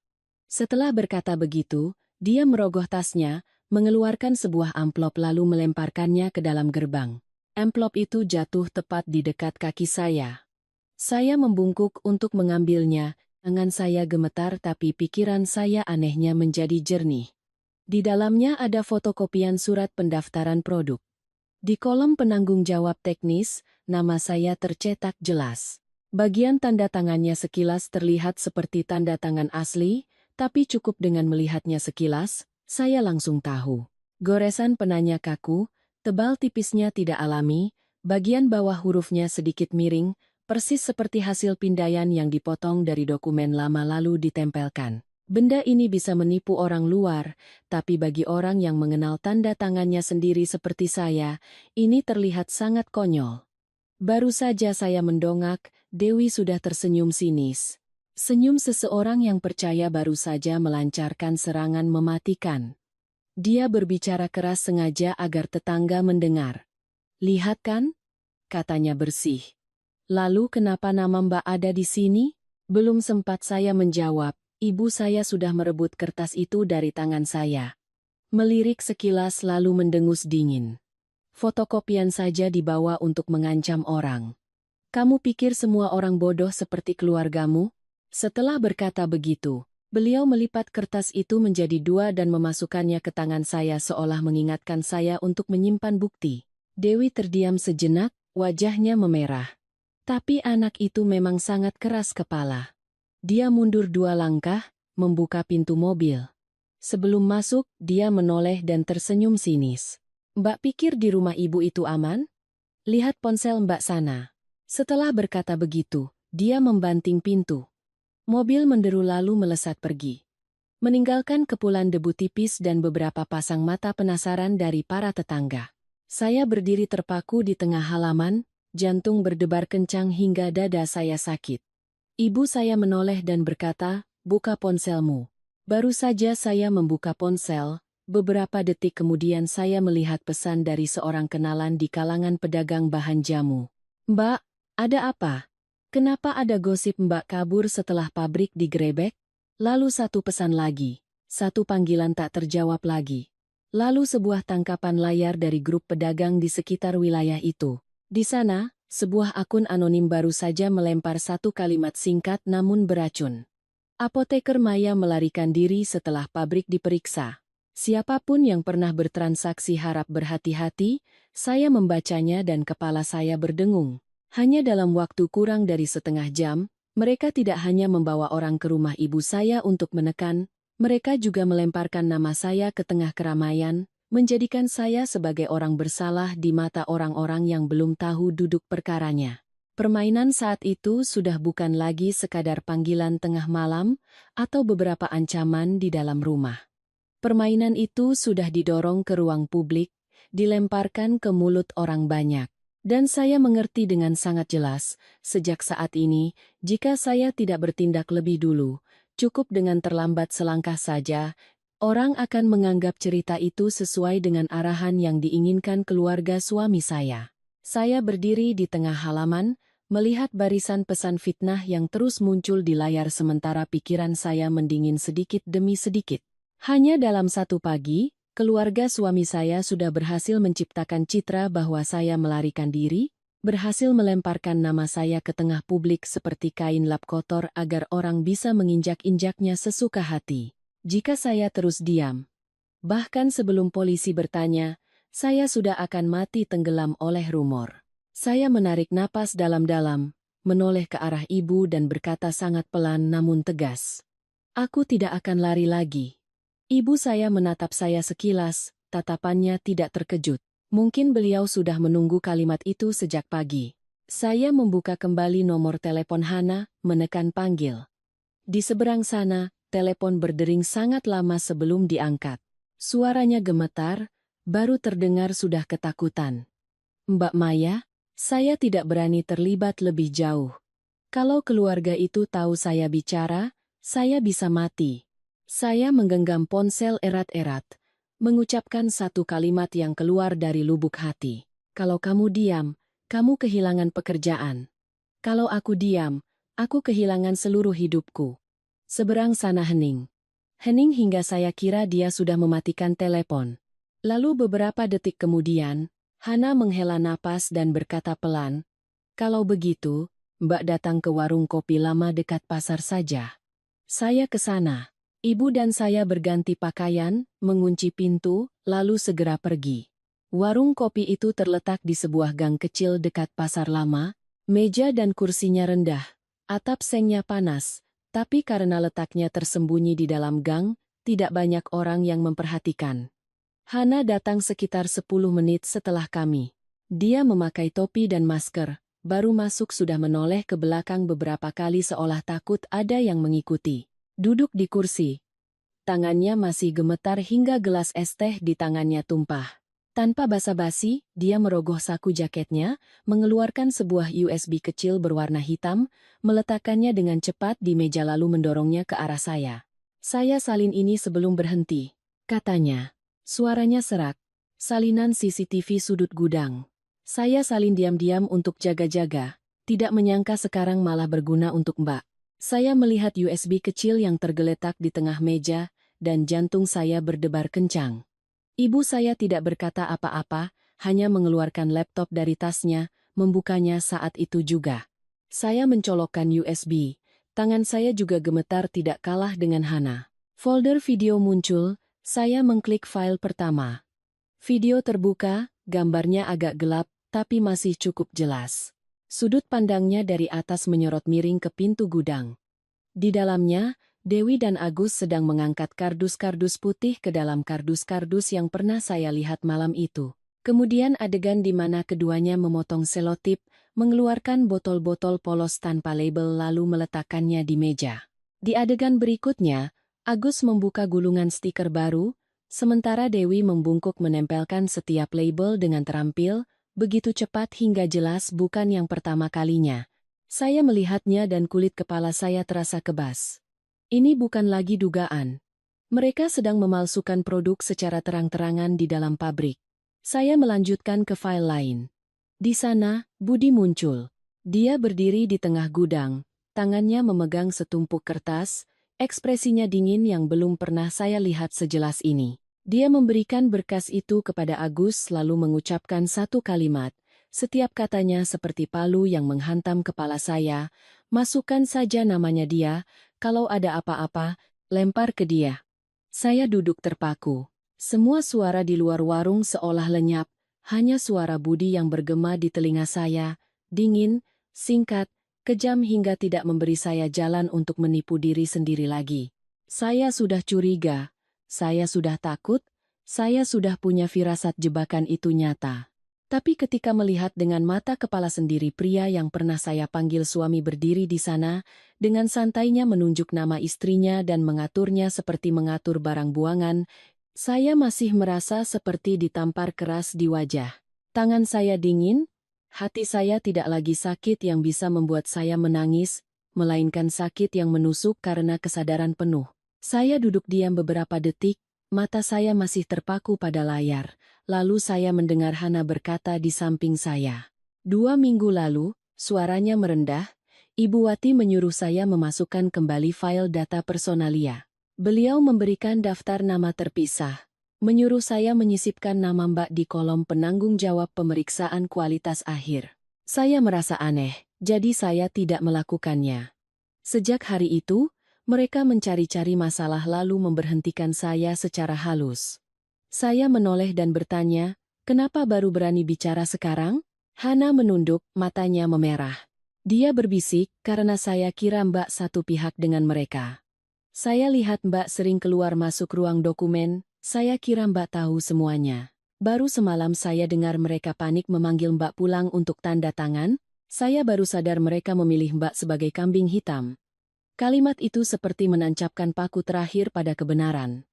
Setelah berkata begitu, dia merogoh tasnya, mengeluarkan sebuah amplop lalu melemparkannya ke dalam gerbang. Amplop itu jatuh tepat di dekat kaki saya. Saya membungkuk untuk mengambilnya. Tangan saya gemetar tapi pikiran saya anehnya menjadi jernih. Di dalamnya ada fotokopian surat pendaftaran produk. Di kolom penanggung jawab teknis, nama saya tercetak jelas. Bagian tanda tangannya sekilas terlihat seperti tanda tangan asli, tapi cukup dengan melihatnya sekilas, saya langsung tahu. Goresan penanya kaku, tebal tipisnya tidak alami, bagian bawah hurufnya sedikit miring, persis seperti hasil pindaian yang dipotong dari dokumen lama lalu ditempelkan. Benda ini bisa menipu orang luar, tapi bagi orang yang mengenal tanda tangannya sendiri seperti saya, ini terlihat sangat konyol. Baru saja saya mendongak, Dewi sudah tersenyum sinis. Senyum seseorang yang percaya baru saja melancarkan serangan mematikan. Dia berbicara keras sengaja agar tetangga mendengar. "Lihat kan?" katanya bersih. Lalu kenapa nama Mbak ada di sini? Belum sempat saya menjawab, ibu saya sudah merebut kertas itu dari tangan saya. Melirik sekilas lalu mendengus dingin. Fotokopian saja dibawa untuk mengancam orang. Kamu pikir semua orang bodoh seperti keluargamu? Setelah berkata begitu, beliau melipat kertas itu menjadi dua dan memasukkannya ke tangan saya seolah mengingatkan saya untuk menyimpan bukti. Dewi terdiam sejenak, wajahnya memerah. Tapi anak itu memang sangat keras kepala. Dia mundur 2 langkah, membuka pintu mobil. Sebelum masuk, dia menoleh dan tersenyum sinis. Mbak pikir di rumah ibu itu aman? Lihat ponsel Mbak sana. Setelah berkata begitu, dia membanting pintu. Mobil menderu lalu melesat pergi. Meninggalkan kepulan debu tipis dan beberapa pasang mata penasaran dari para tetangga. Saya berdiri terpaku di tengah halaman, jantung berdebar kencang hingga dada saya sakit. Ibu saya menoleh dan berkata, "Buka ponselmu." Baru saja saya membuka ponsel, beberapa detik kemudian saya melihat pesan dari seorang kenalan di kalangan pedagang bahan jamu. "Mbak, ada apa? Kenapa ada gosip Mbak kabur setelah pabrik digerebek?" Lalu satu pesan lagi, satu panggilan tak terjawab lagi. Lalu sebuah tangkapan layar dari grup pedagang di sekitar wilayah itu. Di sana, sebuah akun anonim baru saja melempar satu kalimat singkat namun beracun. Apoteker Maya melarikan diri setelah pabrik diperiksa. Siapapun yang pernah bertransaksi harap berhati-hati, saya membacanya dan kepala saya berdengung. Hanya dalam waktu kurang dari setengah jam, mereka tidak hanya membawa orang ke rumah ibu saya untuk menekan, mereka juga melemparkan nama saya ke tengah keramaian, menjadikan saya sebagai orang bersalah di mata orang-orang yang belum tahu duduk perkaranya. Permainan saat itu sudah bukan lagi sekadar panggilan tengah malam atau beberapa ancaman di dalam rumah. Permainan itu sudah didorong ke ruang publik, dilemparkan ke mulut orang banyak. Dan saya mengerti dengan sangat jelas, sejak saat ini, jika saya tidak bertindak lebih dulu, cukup dengan terlambat selangkah saja, orang akan menganggap cerita itu sesuai dengan arahan yang diinginkan keluarga suami saya. Saya berdiri di tengah halaman, melihat barisan pesan fitnah yang terus muncul di layar sementara pikiran saya mendingin sedikit demi sedikit. Hanya dalam satu pagi, keluarga suami saya sudah berhasil menciptakan citra bahwa saya melarikan diri, berhasil melemparkan nama saya ke tengah publik seperti kain lap kotor agar orang bisa menginjak-injaknya sesuka hati. Jika saya terus diam, bahkan sebelum polisi bertanya, saya sudah akan mati tenggelam oleh rumor. Saya menarik napas dalam-dalam, menoleh ke arah ibu dan berkata sangat pelan namun tegas. "Aku tidak akan lari lagi." Ibu saya menatap saya sekilas, tatapannya tidak terkejut. Mungkin beliau sudah menunggu kalimat itu sejak pagi. Saya membuka kembali nomor telepon Hana, menekan panggil. Di seberang sana, telepon berdering sangat lama sebelum diangkat. Suaranya gemetar, baru terdengar sudah ketakutan. "Mbak Maya, saya tidak berani terlibat lebih jauh. Kalau keluarga itu tahu saya bicara, saya bisa mati." Saya menggenggam ponsel erat-erat, mengucapkan satu kalimat yang keluar dari lubuk hati. "Kalau kamu diam, kamu kehilangan pekerjaan. Kalau aku diam, aku kehilangan seluruh hidupku." Seberang sana hening. Hening hingga saya kira dia sudah mematikan telepon. Lalu beberapa detik kemudian, Hana menghela napas dan berkata pelan, "Kalau begitu, Mbak datang ke warung kopi lama dekat pasar saja." Saya ke sana. Ibu dan saya berganti pakaian, mengunci pintu, lalu segera pergi. Warung kopi itu terletak di sebuah gang kecil dekat pasar lama, meja dan kursinya rendah, atap sengnya panas, tapi karena letaknya tersembunyi di dalam gang, tidak banyak orang yang memperhatikan. Hana datang sekitar 10 menit setelah kami. Dia memakai topi dan masker, baru masuk sudah menoleh ke belakang beberapa kali seolah takut ada yang mengikuti. Duduk di kursi. Tangannya masih gemetar hingga gelas es teh di tangannya tumpah. Tanpa basa-basi, dia merogoh saku jaketnya, mengeluarkan sebuah USB kecil berwarna hitam, meletakkannya dengan cepat di meja lalu mendorongnya ke arah saya. "Saya salin ini sebelum berhenti," katanya. Suaranya serak. "Salinan CCTV sudut gudang. Saya salin diam-diam untuk jaga-jaga. Tidak menyangka sekarang malah berguna untuk Mbak. Saya melihat USB kecil yang tergeletak di tengah meja, dan jantung saya berdebar kencang. Ibu saya tidak berkata apa-apa, hanya mengeluarkan laptop dari tasnya, membukanya saat itu juga. Saya mencolokkan USB. Tangan saya juga gemetar tidak kalah dengan Hana. Folder video muncul, saya mengklik file pertama. Video terbuka, gambarnya agak gelap, tapi masih cukup jelas. Sudut pandangnya dari atas menyorot miring ke pintu gudang. Di dalamnya, Dewi dan Agus sedang mengangkat kardus-kardus putih ke dalam kardus-kardus yang pernah saya lihat malam itu. Kemudian adegan di mana keduanya memotong selotip, mengeluarkan botol-botol polos tanpa label lalu meletakkannya di meja. Di adegan berikutnya, Agus membuka gulungan stiker baru, sementara Dewi membungkuk menempelkan setiap label dengan terampil, begitu cepat hingga jelas bukan yang pertama kalinya. Saya melihatnya dan kulit kepala saya terasa kebas. Ini bukan lagi dugaan. Mereka sedang memalsukan produk secara terang-terangan di dalam pabrik. Saya melanjutkan ke file lain. Di sana, Budi muncul. Dia berdiri di tengah gudang, tangannya memegang setumpuk kertas, ekspresinya dingin yang belum pernah saya lihat sejelas ini. Dia memberikan berkas itu kepada Agus lalu mengucapkan satu kalimat. Setiap katanya seperti palu yang menghantam kepala saya. Masukkan saja namanya dia, kalau ada apa-apa, lempar ke dia. Saya duduk terpaku. Semua suara di luar warung seolah lenyap, hanya suara Budi yang bergema di telinga saya, dingin, singkat, kejam hingga tidak memberi saya jalan untuk menipu diri sendiri lagi. Saya sudah curiga. Saya sudah takut, saya sudah punya firasat jebakan itu nyata. Tapi ketika melihat dengan mata kepala sendiri pria yang pernah saya panggil suami berdiri di sana, dengan santainya menunjuk nama istrinya dan mengaturnya seperti mengatur barang buangan, saya masih merasa seperti ditampar keras di wajah. Tangan saya dingin, hati saya tidak lagi sakit yang bisa membuat saya menangis, melainkan sakit yang menusuk karena kesadaran penuh. Saya duduk diam beberapa detik, mata saya masih terpaku pada layar, lalu saya mendengar Hana berkata di samping saya. 2 minggu lalu, suaranya merendah, Ibu Wati menyuruh saya memasukkan kembali file data personalia. Beliau memberikan daftar nama terpisah, menyuruh saya menyisipkan nama Mbak di kolom penanggung jawab pemeriksaan kualitas akhir. Saya merasa aneh, jadi saya tidak melakukannya. Sejak hari itu, mereka mencari-cari masalah lalu memberhentikan saya secara halus. Saya menoleh dan bertanya, kenapa baru berani bicara sekarang? Hana menunduk, matanya memerah. Dia berbisik, karena saya kira Mbak satu pihak dengan mereka. Saya lihat Mbak sering keluar masuk ruang dokumen, saya kira Mbak tahu semuanya. Baru semalam saya dengar mereka panik memanggil Mbak pulang untuk tanda tangan, saya baru sadar mereka memilih Mbak sebagai kambing hitam. Kalimat itu seperti menancapkan paku terakhir pada kebenaran.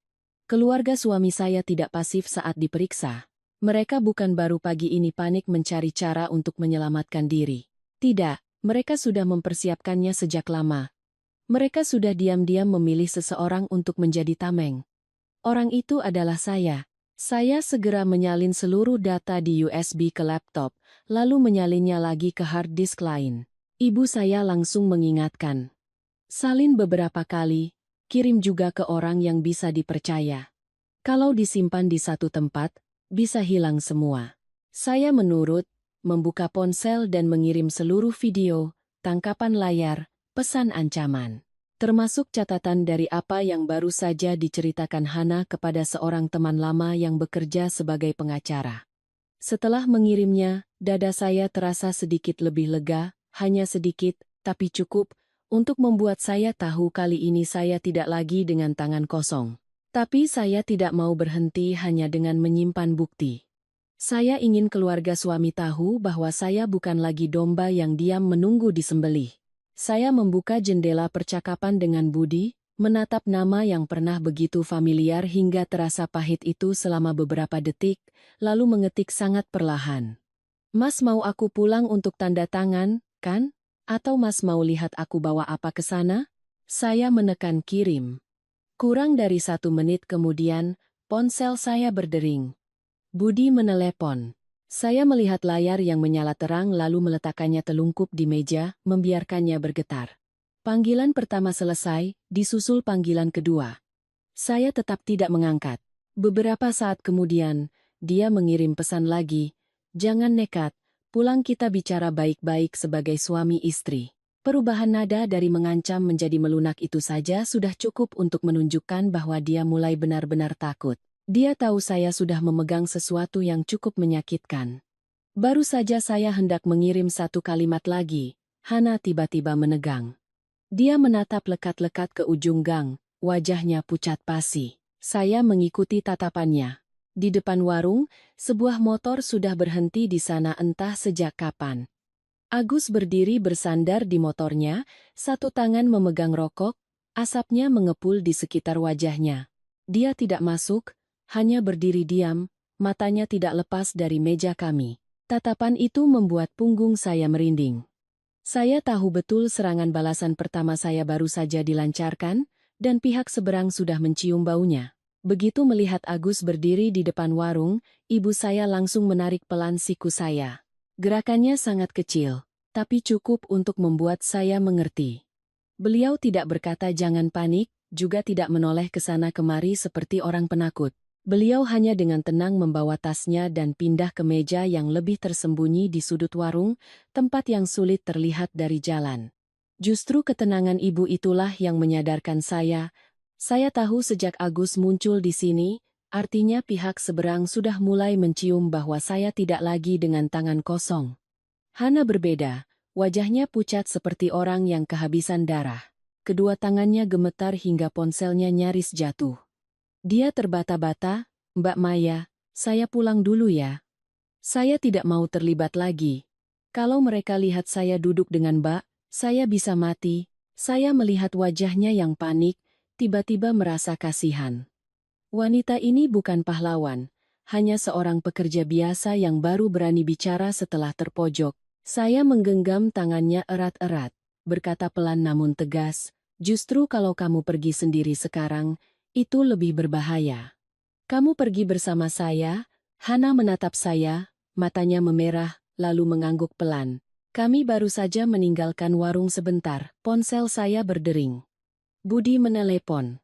Keluarga suami saya tidak pasif saat diperiksa. Mereka bukan baru pagi ini panik mencari cara untuk menyelamatkan diri. Tidak, mereka sudah mempersiapkannya sejak lama. Mereka sudah diam-diam memilih seseorang untuk menjadi tameng. Orang itu adalah saya. Saya segera menyalin seluruh data di USB ke laptop, lalu menyalinnya lagi ke hard disk lain. Ibu saya langsung mengingatkan. Salin beberapa kali, kirim juga ke orang yang bisa dipercaya. Kalau disimpan di satu tempat, bisa hilang semua. Saya menurut, membuka ponsel dan mengirim seluruh video, tangkapan layar, pesan ancaman. Termasuk catatan dari apa yang baru saja diceritakan Hana kepada seorang teman lama yang bekerja sebagai pengacara. Setelah mengirimnya, dada saya terasa sedikit lebih lega, hanya sedikit, tapi cukup, untuk membuat saya tahu kali ini saya tidak lagi dengan tangan kosong. Tapi saya tidak mau berhenti hanya dengan menyimpan bukti. Saya ingin keluarga suami tahu bahwa saya bukan lagi domba yang diam menunggu disembelih. Saya membuka jendela percakapan dengan Budi, menatap nama yang pernah begitu familiar hingga terasa pahit itu selama beberapa detik, lalu mengetik sangat perlahan. Mas mau aku pulang untuk tanda tangan, kan? Atau Mas mau lihat aku bawa apa ke sana? Saya menekan kirim. Kurang dari 1 menit kemudian, ponsel saya berdering. Budi menelepon. Saya melihat layar yang menyala terang lalu meletakkannya telungkup di meja, membiarkannya bergetar. Panggilan pertama selesai, disusul panggilan kedua. Saya tetap tidak mengangkat. Beberapa saat kemudian, dia mengirim pesan lagi, "Jangan nekat, pulang kita bicara baik-baik sebagai suami istri." Perubahan nada dari mengancam menjadi melunak itu saja sudah cukup untuk menunjukkan bahwa dia mulai benar-benar takut. Dia tahu saya sudah memegang sesuatu yang cukup menyakitkan. Baru saja saya hendak mengirim satu kalimat lagi, Hana tiba-tiba menegang. Dia menatap lekat-lekat ke ujung gang, wajahnya pucat pasi. Saya mengikuti tatapannya. Di depan warung, sebuah motor sudah berhenti di sana entah sejak kapan. Agus berdiri bersandar di motornya, satu tangan memegang rokok, asapnya mengepul di sekitar wajahnya. Dia tidak masuk, hanya berdiri diam, matanya tidak lepas dari meja kami. Tatapan itu membuat punggung saya merinding. Saya tahu betul serangan balasan pertama saya baru saja dilancarkan, dan pihak seberang sudah mencium baunya. Begitu melihat Agus berdiri di depan warung, ibu saya langsung menarik pelan siku saya. Gerakannya sangat kecil, tapi cukup untuk membuat saya mengerti. Beliau tidak berkata jangan panik, juga tidak menoleh ke sana kemari seperti orang penakut. Beliau hanya dengan tenang membawa tasnya dan pindah ke meja yang lebih tersembunyi di sudut warung, tempat yang sulit terlihat dari jalan. Justru ketenangan ibu itulah yang menyadarkan saya. Saya tahu sejak Agus muncul di sini, artinya pihak seberang sudah mulai mencium bahwa saya tidak lagi dengan tangan kosong. Hana berbeda, wajahnya pucat seperti orang yang kehabisan darah. Kedua tangannya gemetar hingga ponselnya nyaris jatuh. Dia terbata-bata, "Mbak Maya, saya pulang dulu ya. Saya tidak mau terlibat lagi. Kalau mereka lihat saya duduk dengan Mbak, saya bisa mati." Saya melihat wajahnya yang panik, tiba-tiba merasa kasihan. Wanita ini bukan pahlawan, hanya seorang pekerja biasa yang baru berani bicara setelah terpojok. Saya menggenggam tangannya erat-erat, berkata pelan namun tegas, "Justru kalau kamu pergi sendiri sekarang, itu lebih berbahaya. Kamu pergi bersama saya." Hana menatap saya, matanya memerah, lalu mengangguk pelan. "Kami baru saja meninggalkan warung sebentar." Ponsel saya berdering. Budi menelepon.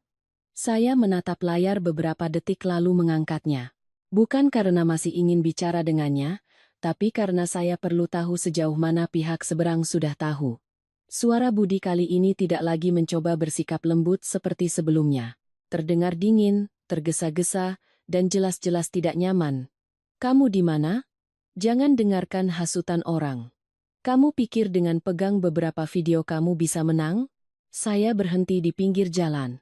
Saya menatap layar beberapa detik lalu mengangkatnya. Bukan karena masih ingin bicara dengannya, tapi karena saya perlu tahu sejauh mana pihak seberang sudah tahu. Suara Budi kali ini tidak lagi mencoba bersikap lembut seperti sebelumnya. Terdengar dingin, tergesa-gesa, dan jelas-jelas tidak nyaman. "Kamu di mana? Jangan dengarkan hasutan orang. Kamu pikir dengan pegang beberapa video kamu bisa menang?" Saya berhenti di pinggir jalan.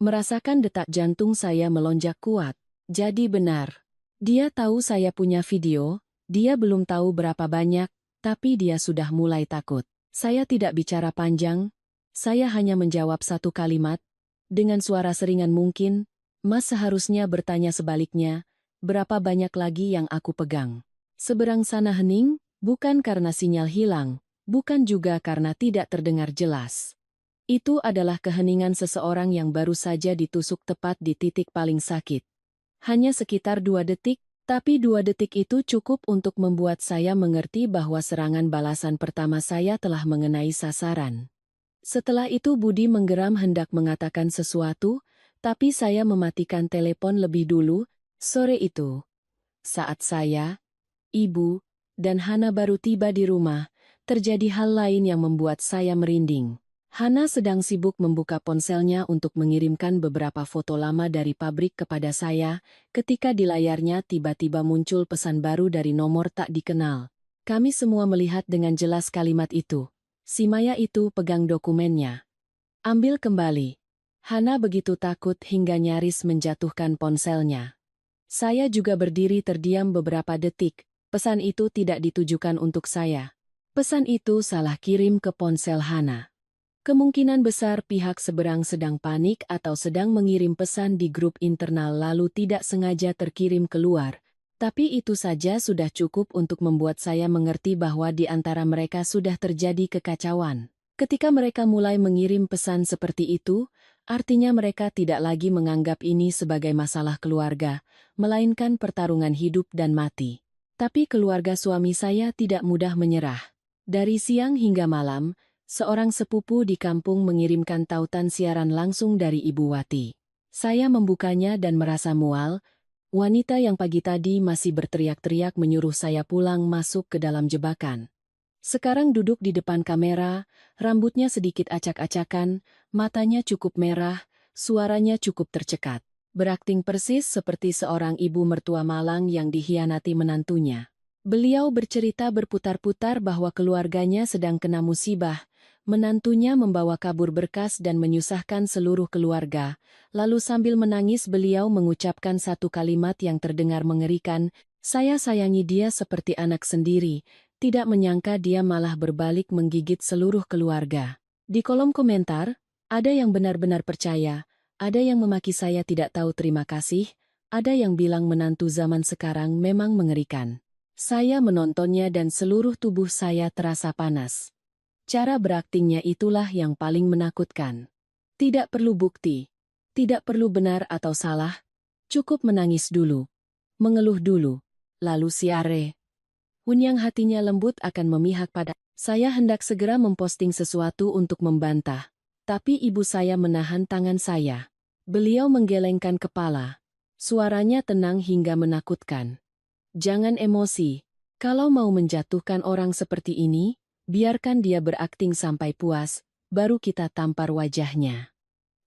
Merasakan detak jantung saya melonjak kuat. Jadi benar. Dia tahu saya punya video, dia belum tahu berapa banyak, tapi dia sudah mulai takut. Saya tidak bicara panjang, saya hanya menjawab satu kalimat, dengan suara seringan mungkin, "Mas seharusnya bertanya sebaliknya, berapa banyak lagi yang aku pegang?" Seberang sana hening, bukan karena sinyal hilang, bukan juga karena tidak terdengar jelas. Itu adalah keheningan seseorang yang baru saja ditusuk tepat di titik paling sakit. Hanya sekitar 2 detik, tapi 2 detik itu cukup untuk membuat saya mengerti bahwa serangan balasan pertama saya telah mengenai sasaran. Setelah itu Budi menggeram hendak mengatakan sesuatu, tapi saya mematikan telepon lebih dulu. Sore itu, saat saya, ibu, dan Hana baru tiba di rumah, terjadi hal lain yang membuat saya merinding. Hana sedang sibuk membuka ponselnya untuk mengirimkan beberapa foto lama dari pabrik kepada saya, ketika di layarnya tiba-tiba muncul pesan baru dari nomor tak dikenal. Kami semua melihat dengan jelas kalimat itu. "Si Maya itu pegang dokumennya. Ambil kembali." Hana begitu takut hingga nyaris menjatuhkan ponselnya. Saya juga berdiri terdiam beberapa detik. Pesan itu tidak ditujukan untuk saya. Pesan itu salah kirim ke ponsel Hana. Kemungkinan besar pihak seberang sedang panik atau sedang mengirim pesan di grup internal lalu tidak sengaja terkirim keluar. Tapi itu saja sudah cukup untuk membuat saya mengerti bahwa di antara mereka sudah terjadi kekacauan. Ketika mereka mulai mengirim pesan seperti itu, artinya mereka tidak lagi menganggap ini sebagai masalah keluarga, melainkan pertarungan hidup dan mati. Tapi keluarga suami saya tidak mudah menyerah. Dari siang hingga malam, seorang sepupu di kampung mengirimkan tautan siaran langsung dari Ibu Wati. Saya membukanya dan merasa mual. Wanita yang pagi tadi masih berteriak-teriak menyuruh saya pulang masuk ke dalam jebakan. Sekarang duduk di depan kamera, rambutnya sedikit acak-acakan, matanya cukup merah, suaranya cukup tercekat. Berakting persis seperti seorang ibu mertua malang yang dikhianati menantunya. Beliau bercerita berputar-putar bahwa keluarganya sedang kena musibah, menantunya membawa kabur berkas dan menyusahkan seluruh keluarga, lalu sambil menangis beliau mengucapkan satu kalimat yang terdengar mengerikan, "Saya sayangi dia seperti anak sendiri." Tidak menyangka dia malah berbalik menggigit seluruh keluarga. Di kolom komentar, ada yang benar-benar percaya, ada yang memaki saya tidak tahu terima kasih, ada yang bilang menantu zaman sekarang memang mengerikan. Saya menontonnya dan seluruh tubuh saya terasa panas. Cara beraktingnya itulah yang paling menakutkan. Tidak perlu bukti, tidak perlu benar atau salah, cukup menangis dulu, mengeluh dulu, lalu siare. Yang hatinya lembut akan memihak pada saya hendak segera memposting sesuatu untuk membantah. Tapi ibu saya menahan tangan saya. Beliau menggelengkan kepala. Suaranya tenang hingga menakutkan. Jangan emosi. Kalau mau menjatuhkan orang seperti ini, biarkan dia berakting sampai puas, baru kita tampar wajahnya.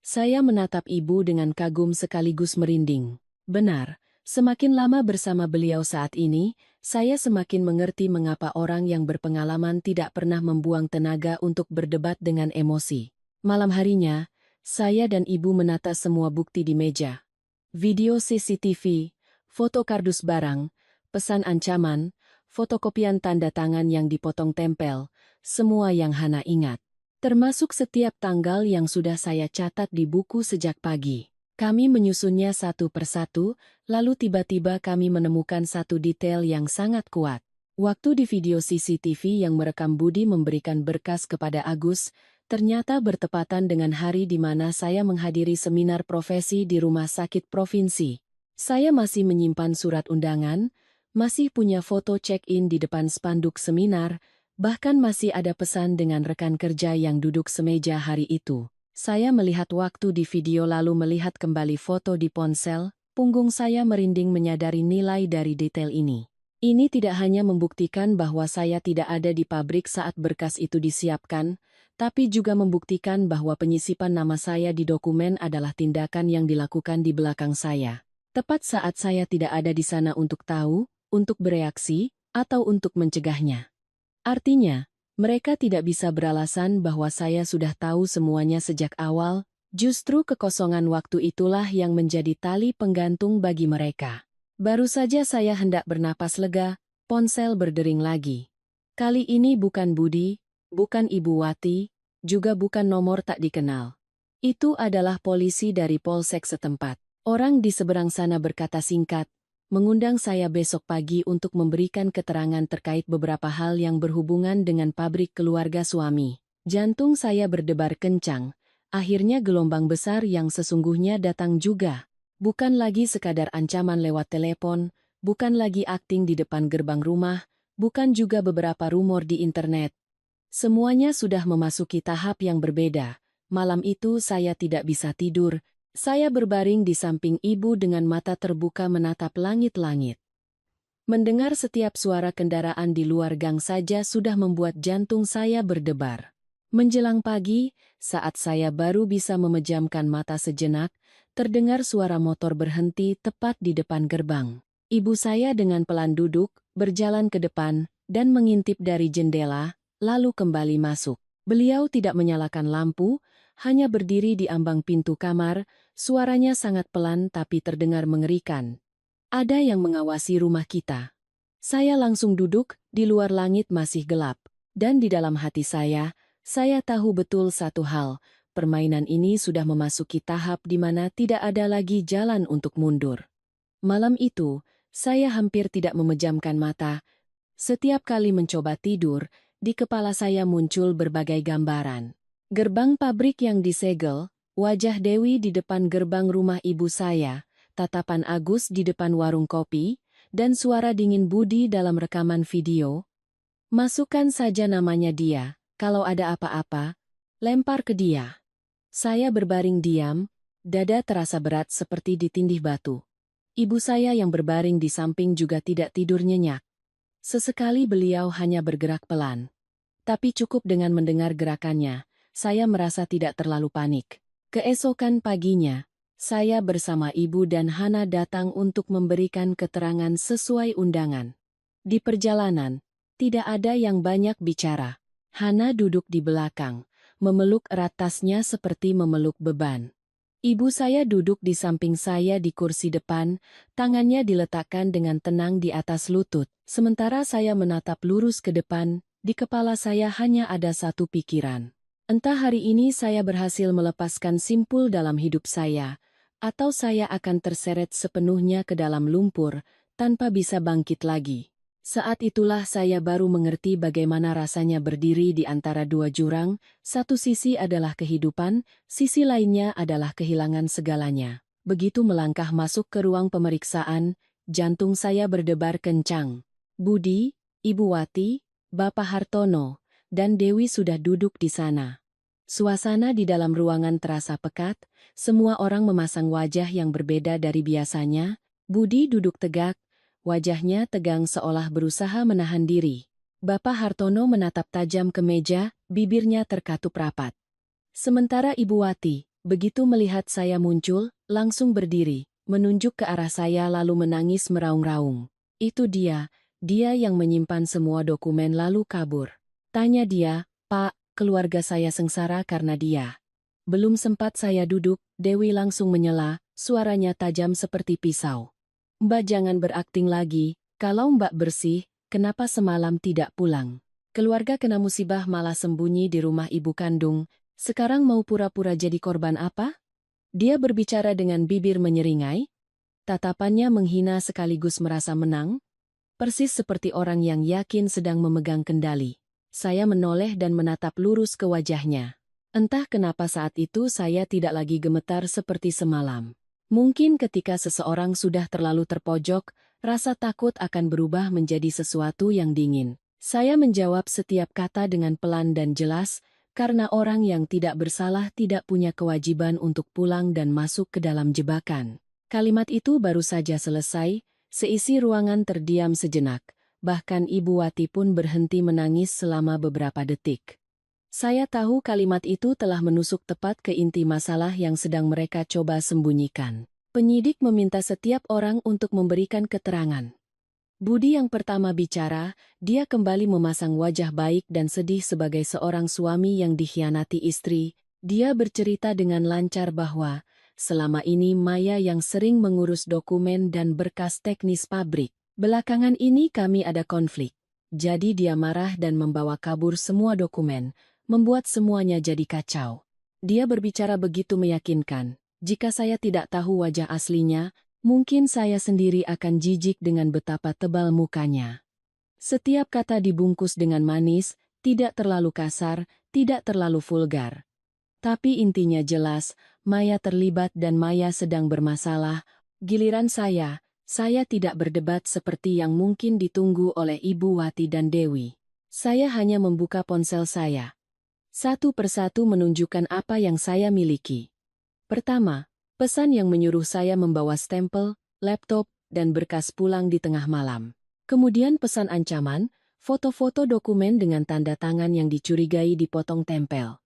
Saya menatap ibu dengan kagum sekaligus merinding. Benar, semakin lama bersama beliau saat ini, saya semakin mengerti mengapa orang yang berpengalaman tidak pernah membuang tenaga untuk berdebat dengan emosi. Malam harinya, saya dan ibu menata semua bukti di meja. Video CCTV, foto kardus barang, pesan ancaman, fotokopian tanda tangan yang dipotong tempel, semua yang Hana ingat. Termasuk setiap tanggal yang sudah saya catat di buku sejak pagi. Kami menyusunnya satu persatu, lalu tiba-tiba kami menemukan satu detail yang sangat kuat. Waktu di video CCTV yang merekam Budi memberikan berkas kepada Agus, ternyata bertepatan dengan hari di mana saya menghadiri seminar profesi di rumah sakit provinsi. Saya masih menyimpan surat undangan, masih punya foto check-in di depan spanduk seminar, bahkan masih ada pesan dengan rekan kerja yang duduk semeja hari itu. Saya melihat waktu di video lalu melihat kembali foto di ponsel, punggung saya merinding menyadari nilai dari detail ini. Ini tidak hanya membuktikan bahwa saya tidak ada di pabrik saat berkas itu disiapkan, tapi juga membuktikan bahwa penyisipan nama saya di dokumen adalah tindakan yang dilakukan di belakang saya. Tepat saat saya tidak ada di sana untuk tahu, untuk bereaksi, atau untuk mencegahnya. Artinya, mereka tidak bisa beralasan bahwa saya sudah tahu semuanya sejak awal, justru kekosongan waktu itulah yang menjadi tali penggantung bagi mereka. Baru saja saya hendak bernapas lega, ponsel berdering lagi. Kali ini bukan Budi, bukan Ibu Wati, juga bukan nomor tak dikenal. Itu adalah polisi dari polsek setempat. Orang di seberang sana berkata singkat, mengundang saya besok pagi untuk memberikan keterangan terkait beberapa hal yang berhubungan dengan pabrik keluarga suami. Jantung saya berdebar kencang. Akhirnya gelombang besar yang sesungguhnya datang juga. Bukan lagi sekadar ancaman lewat telepon, bukan lagi akting di depan gerbang rumah, bukan juga beberapa rumor di internet. Semuanya sudah memasuki tahap yang berbeda. Malam itu saya tidak bisa tidur. Saya berbaring di samping ibu dengan mata terbuka menatap langit-langit. Mendengar setiap suara kendaraan di luar gang saja sudah membuat jantung saya berdebar. Menjelang pagi, saat saya baru bisa memejamkan mata sejenak, terdengar suara motor berhenti tepat di depan gerbang. Ibu saya dengan pelan duduk, berjalan ke depan, dan mengintip dari jendela, lalu kembali masuk. Beliau tidak menyalakan lampu, hanya berdiri di ambang pintu kamar, suaranya sangat pelan tapi terdengar mengerikan. Ada yang mengawasi rumah kita. Saya langsung duduk, di luar langit masih gelap. Dan di dalam hati saya tahu betul satu hal, permainan ini sudah memasuki tahap di mana tidak ada lagi jalan untuk mundur. Malam itu, saya hampir tidak memejamkan mata. Setiap kali mencoba tidur, di kepala saya muncul berbagai gambaran. Gerbang pabrik yang disegel, wajah Dewi di depan gerbang rumah ibu saya, tatapan Agus di depan warung kopi, dan suara dingin Budi dalam rekaman video. Masukkan saja namanya dia, kalau ada apa-apa, lempar ke dia. Saya berbaring diam, dada terasa berat seperti ditindih batu. Ibu saya yang berbaring di samping juga tidak tidur nyenyak. Sesekali beliau hanya bergerak pelan. Tapi cukup dengan mendengar gerakannya, saya merasa tidak terlalu panik. Keesokan paginya, saya bersama ibu dan Hana datang untuk memberikan keterangan sesuai undangan. Di perjalanan, tidak ada yang banyak bicara. Hana duduk di belakang, memeluk erat tasnya seperti memeluk beban. Ibu saya duduk di samping saya di kursi depan, tangannya diletakkan dengan tenang di atas lutut, sementara saya menatap lurus ke depan, di kepala saya hanya ada satu pikiran. Entah hari ini saya berhasil melepaskan simpul dalam hidup saya, atau saya akan terseret sepenuhnya ke dalam lumpur, tanpa bisa bangkit lagi. Saat itulah saya baru mengerti bagaimana rasanya berdiri di antara dua jurang, satu sisi adalah kehidupan, sisi lainnya adalah kehilangan segalanya. Begitu melangkah masuk ke ruang pemeriksaan, jantung saya berdebar kencang. Budi, Ibu Wati, Bapak Hartono, dan Dewi sudah duduk di sana. Suasana di dalam ruangan terasa pekat, semua orang memasang wajah yang berbeda dari biasanya. Budi duduk tegak, wajahnya tegang seolah berusaha menahan diri. Bapak Hartono menatap tajam ke meja, bibirnya terkatup rapat. Sementara Ibu Wati, begitu melihat saya muncul, langsung berdiri, menunjuk ke arah saya lalu menangis meraung-raung. Itu dia yang menyimpan semua dokumen lalu kabur. Tanya dia, Pak, keluarga saya sengsara karena dia. Belum sempat saya duduk, Dewi langsung menyela, suaranya tajam seperti pisau. Mbak jangan berakting lagi, kalau Mbak bersih, kenapa semalam tidak pulang? Keluarga kena musibah malah sembunyi di rumah ibu kandung, sekarang mau pura-pura jadi korban apa? Dia berbicara dengan bibir menyeringai, tatapannya menghina sekaligus merasa menang, persis seperti orang yang yakin sedang memegang kendali. Saya menoleh dan menatap lurus ke wajahnya. Entah kenapa saat itu saya tidak lagi gemetar seperti semalam. Mungkin ketika seseorang sudah terlalu terpojok, rasa takut akan berubah menjadi sesuatu yang dingin. Saya menjawab setiap kata dengan pelan dan jelas, karena orang yang tidak bersalah tidak punya kewajiban untuk pulang dan masuk ke dalam jebakan. Kalimat itu baru saja selesai, seisi ruangan terdiam sejenak. Bahkan Ibu Wati pun berhenti menangis selama beberapa detik. Saya tahu kalimat itu telah menusuk tepat ke inti masalah yang sedang mereka coba sembunyikan. Penyidik meminta setiap orang untuk memberikan keterangan. Budi yang pertama bicara, dia kembali memasang wajah baik dan sedih sebagai seorang suami yang dikhianati istri. Dia bercerita dengan lancar bahwa, selama ini Maya yang sering mengurus dokumen dan berkas teknis pabrik. Belakangan ini kami ada konflik, jadi dia marah dan membawa kabur semua dokumen, membuat semuanya jadi kacau. Dia berbicara begitu meyakinkan, jika saya tidak tahu wajah aslinya, mungkin saya sendiri akan jijik dengan betapa tebal mukanya. Setiap kata dibungkus dengan manis, tidak terlalu kasar, tidak terlalu vulgar. Tapi intinya jelas, Maya terlibat dan Maya sedang bermasalah. Giliran saya tidak berdebat seperti yang mungkin ditunggu oleh Ibu Wati dan Dewi. Saya hanya membuka ponsel saya. Satu persatu menunjukkan apa yang saya miliki. Pertama, pesan yang menyuruh saya membawa stempel, laptop, dan berkas pulang di tengah malam. Kemudian pesan ancaman, foto-foto dokumen dengan tanda tangan yang dicurigai dipotong tempel.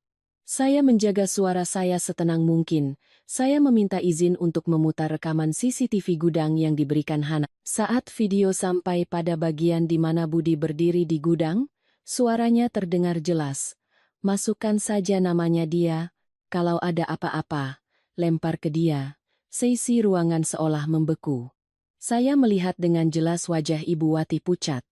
Saya menjaga suara saya setenang mungkin. Saya meminta izin untuk memutar rekaman CCTV gudang yang diberikan Hana. Saat video sampai pada bagian di mana Budi berdiri di gudang, suaranya terdengar jelas. Masukkan saja namanya dia. Kalau ada apa-apa, lempar ke dia. Seisi ruangan seolah membeku. Saya melihat dengan jelas wajah Ibu Wati pucat.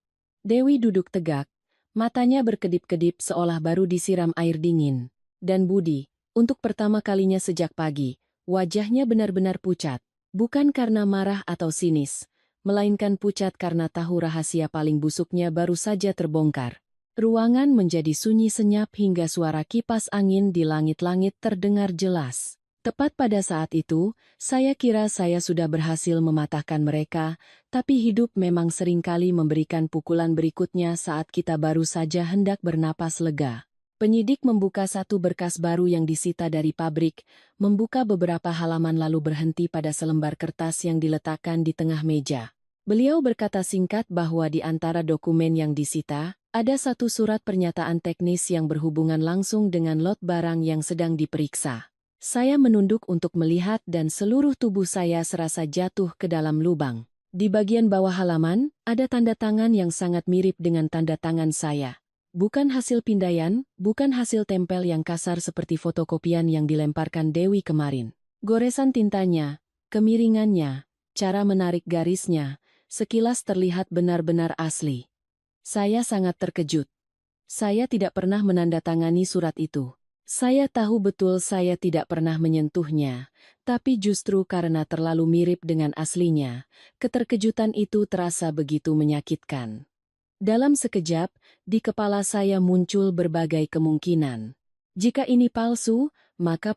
Dewi duduk tegak, matanya berkedip-kedip seolah baru disiram air dingin. Dan Budi, untuk pertama kalinya sejak pagi, wajahnya benar-benar pucat. Bukan karena marah atau sinis, melainkan pucat karena tahu rahasia paling busuknya baru saja terbongkar. Ruangan menjadi sunyi senyap hingga suara kipas angin di langit-langit terdengar jelas. Tepat pada saat itu, saya kira saya sudah berhasil mematahkan mereka, tapi hidup memang seringkali memberikan pukulan berikutnya saat kita baru saja hendak bernapas lega. Penyidik membuka satu berkas baru yang disita dari pabrik, membuka beberapa halaman lalu berhenti pada selembar kertas yang diletakkan di tengah meja. Beliau berkata singkat bahwa di antara dokumen yang disita, ada satu surat pernyataan teknis yang berhubungan langsung dengan lot barang yang sedang diperiksa. Saya menunduk untuk melihat dan seluruh tubuh saya serasa jatuh ke dalam lubang. Di bagian bawah halaman, ada tanda tangan yang sangat mirip dengan tanda tangan saya. Bukan hasil pindaian, bukan hasil tempel yang kasar seperti fotokopian yang dilemparkan Dewi kemarin. Goresan tintanya, kemiringannya, cara menarik garisnya, sekilas terlihat benar-benar asli. Saya sangat terkejut. Saya tidak pernah menandatangani surat itu. Saya tahu betul saya tidak pernah menyentuhnya, tapi justru karena terlalu mirip dengan aslinya, keterkejutan itu terasa begitu menyakitkan. Dalam sekejap, di kepala saya muncul berbagai kemungkinan. Jika ini palsu, maka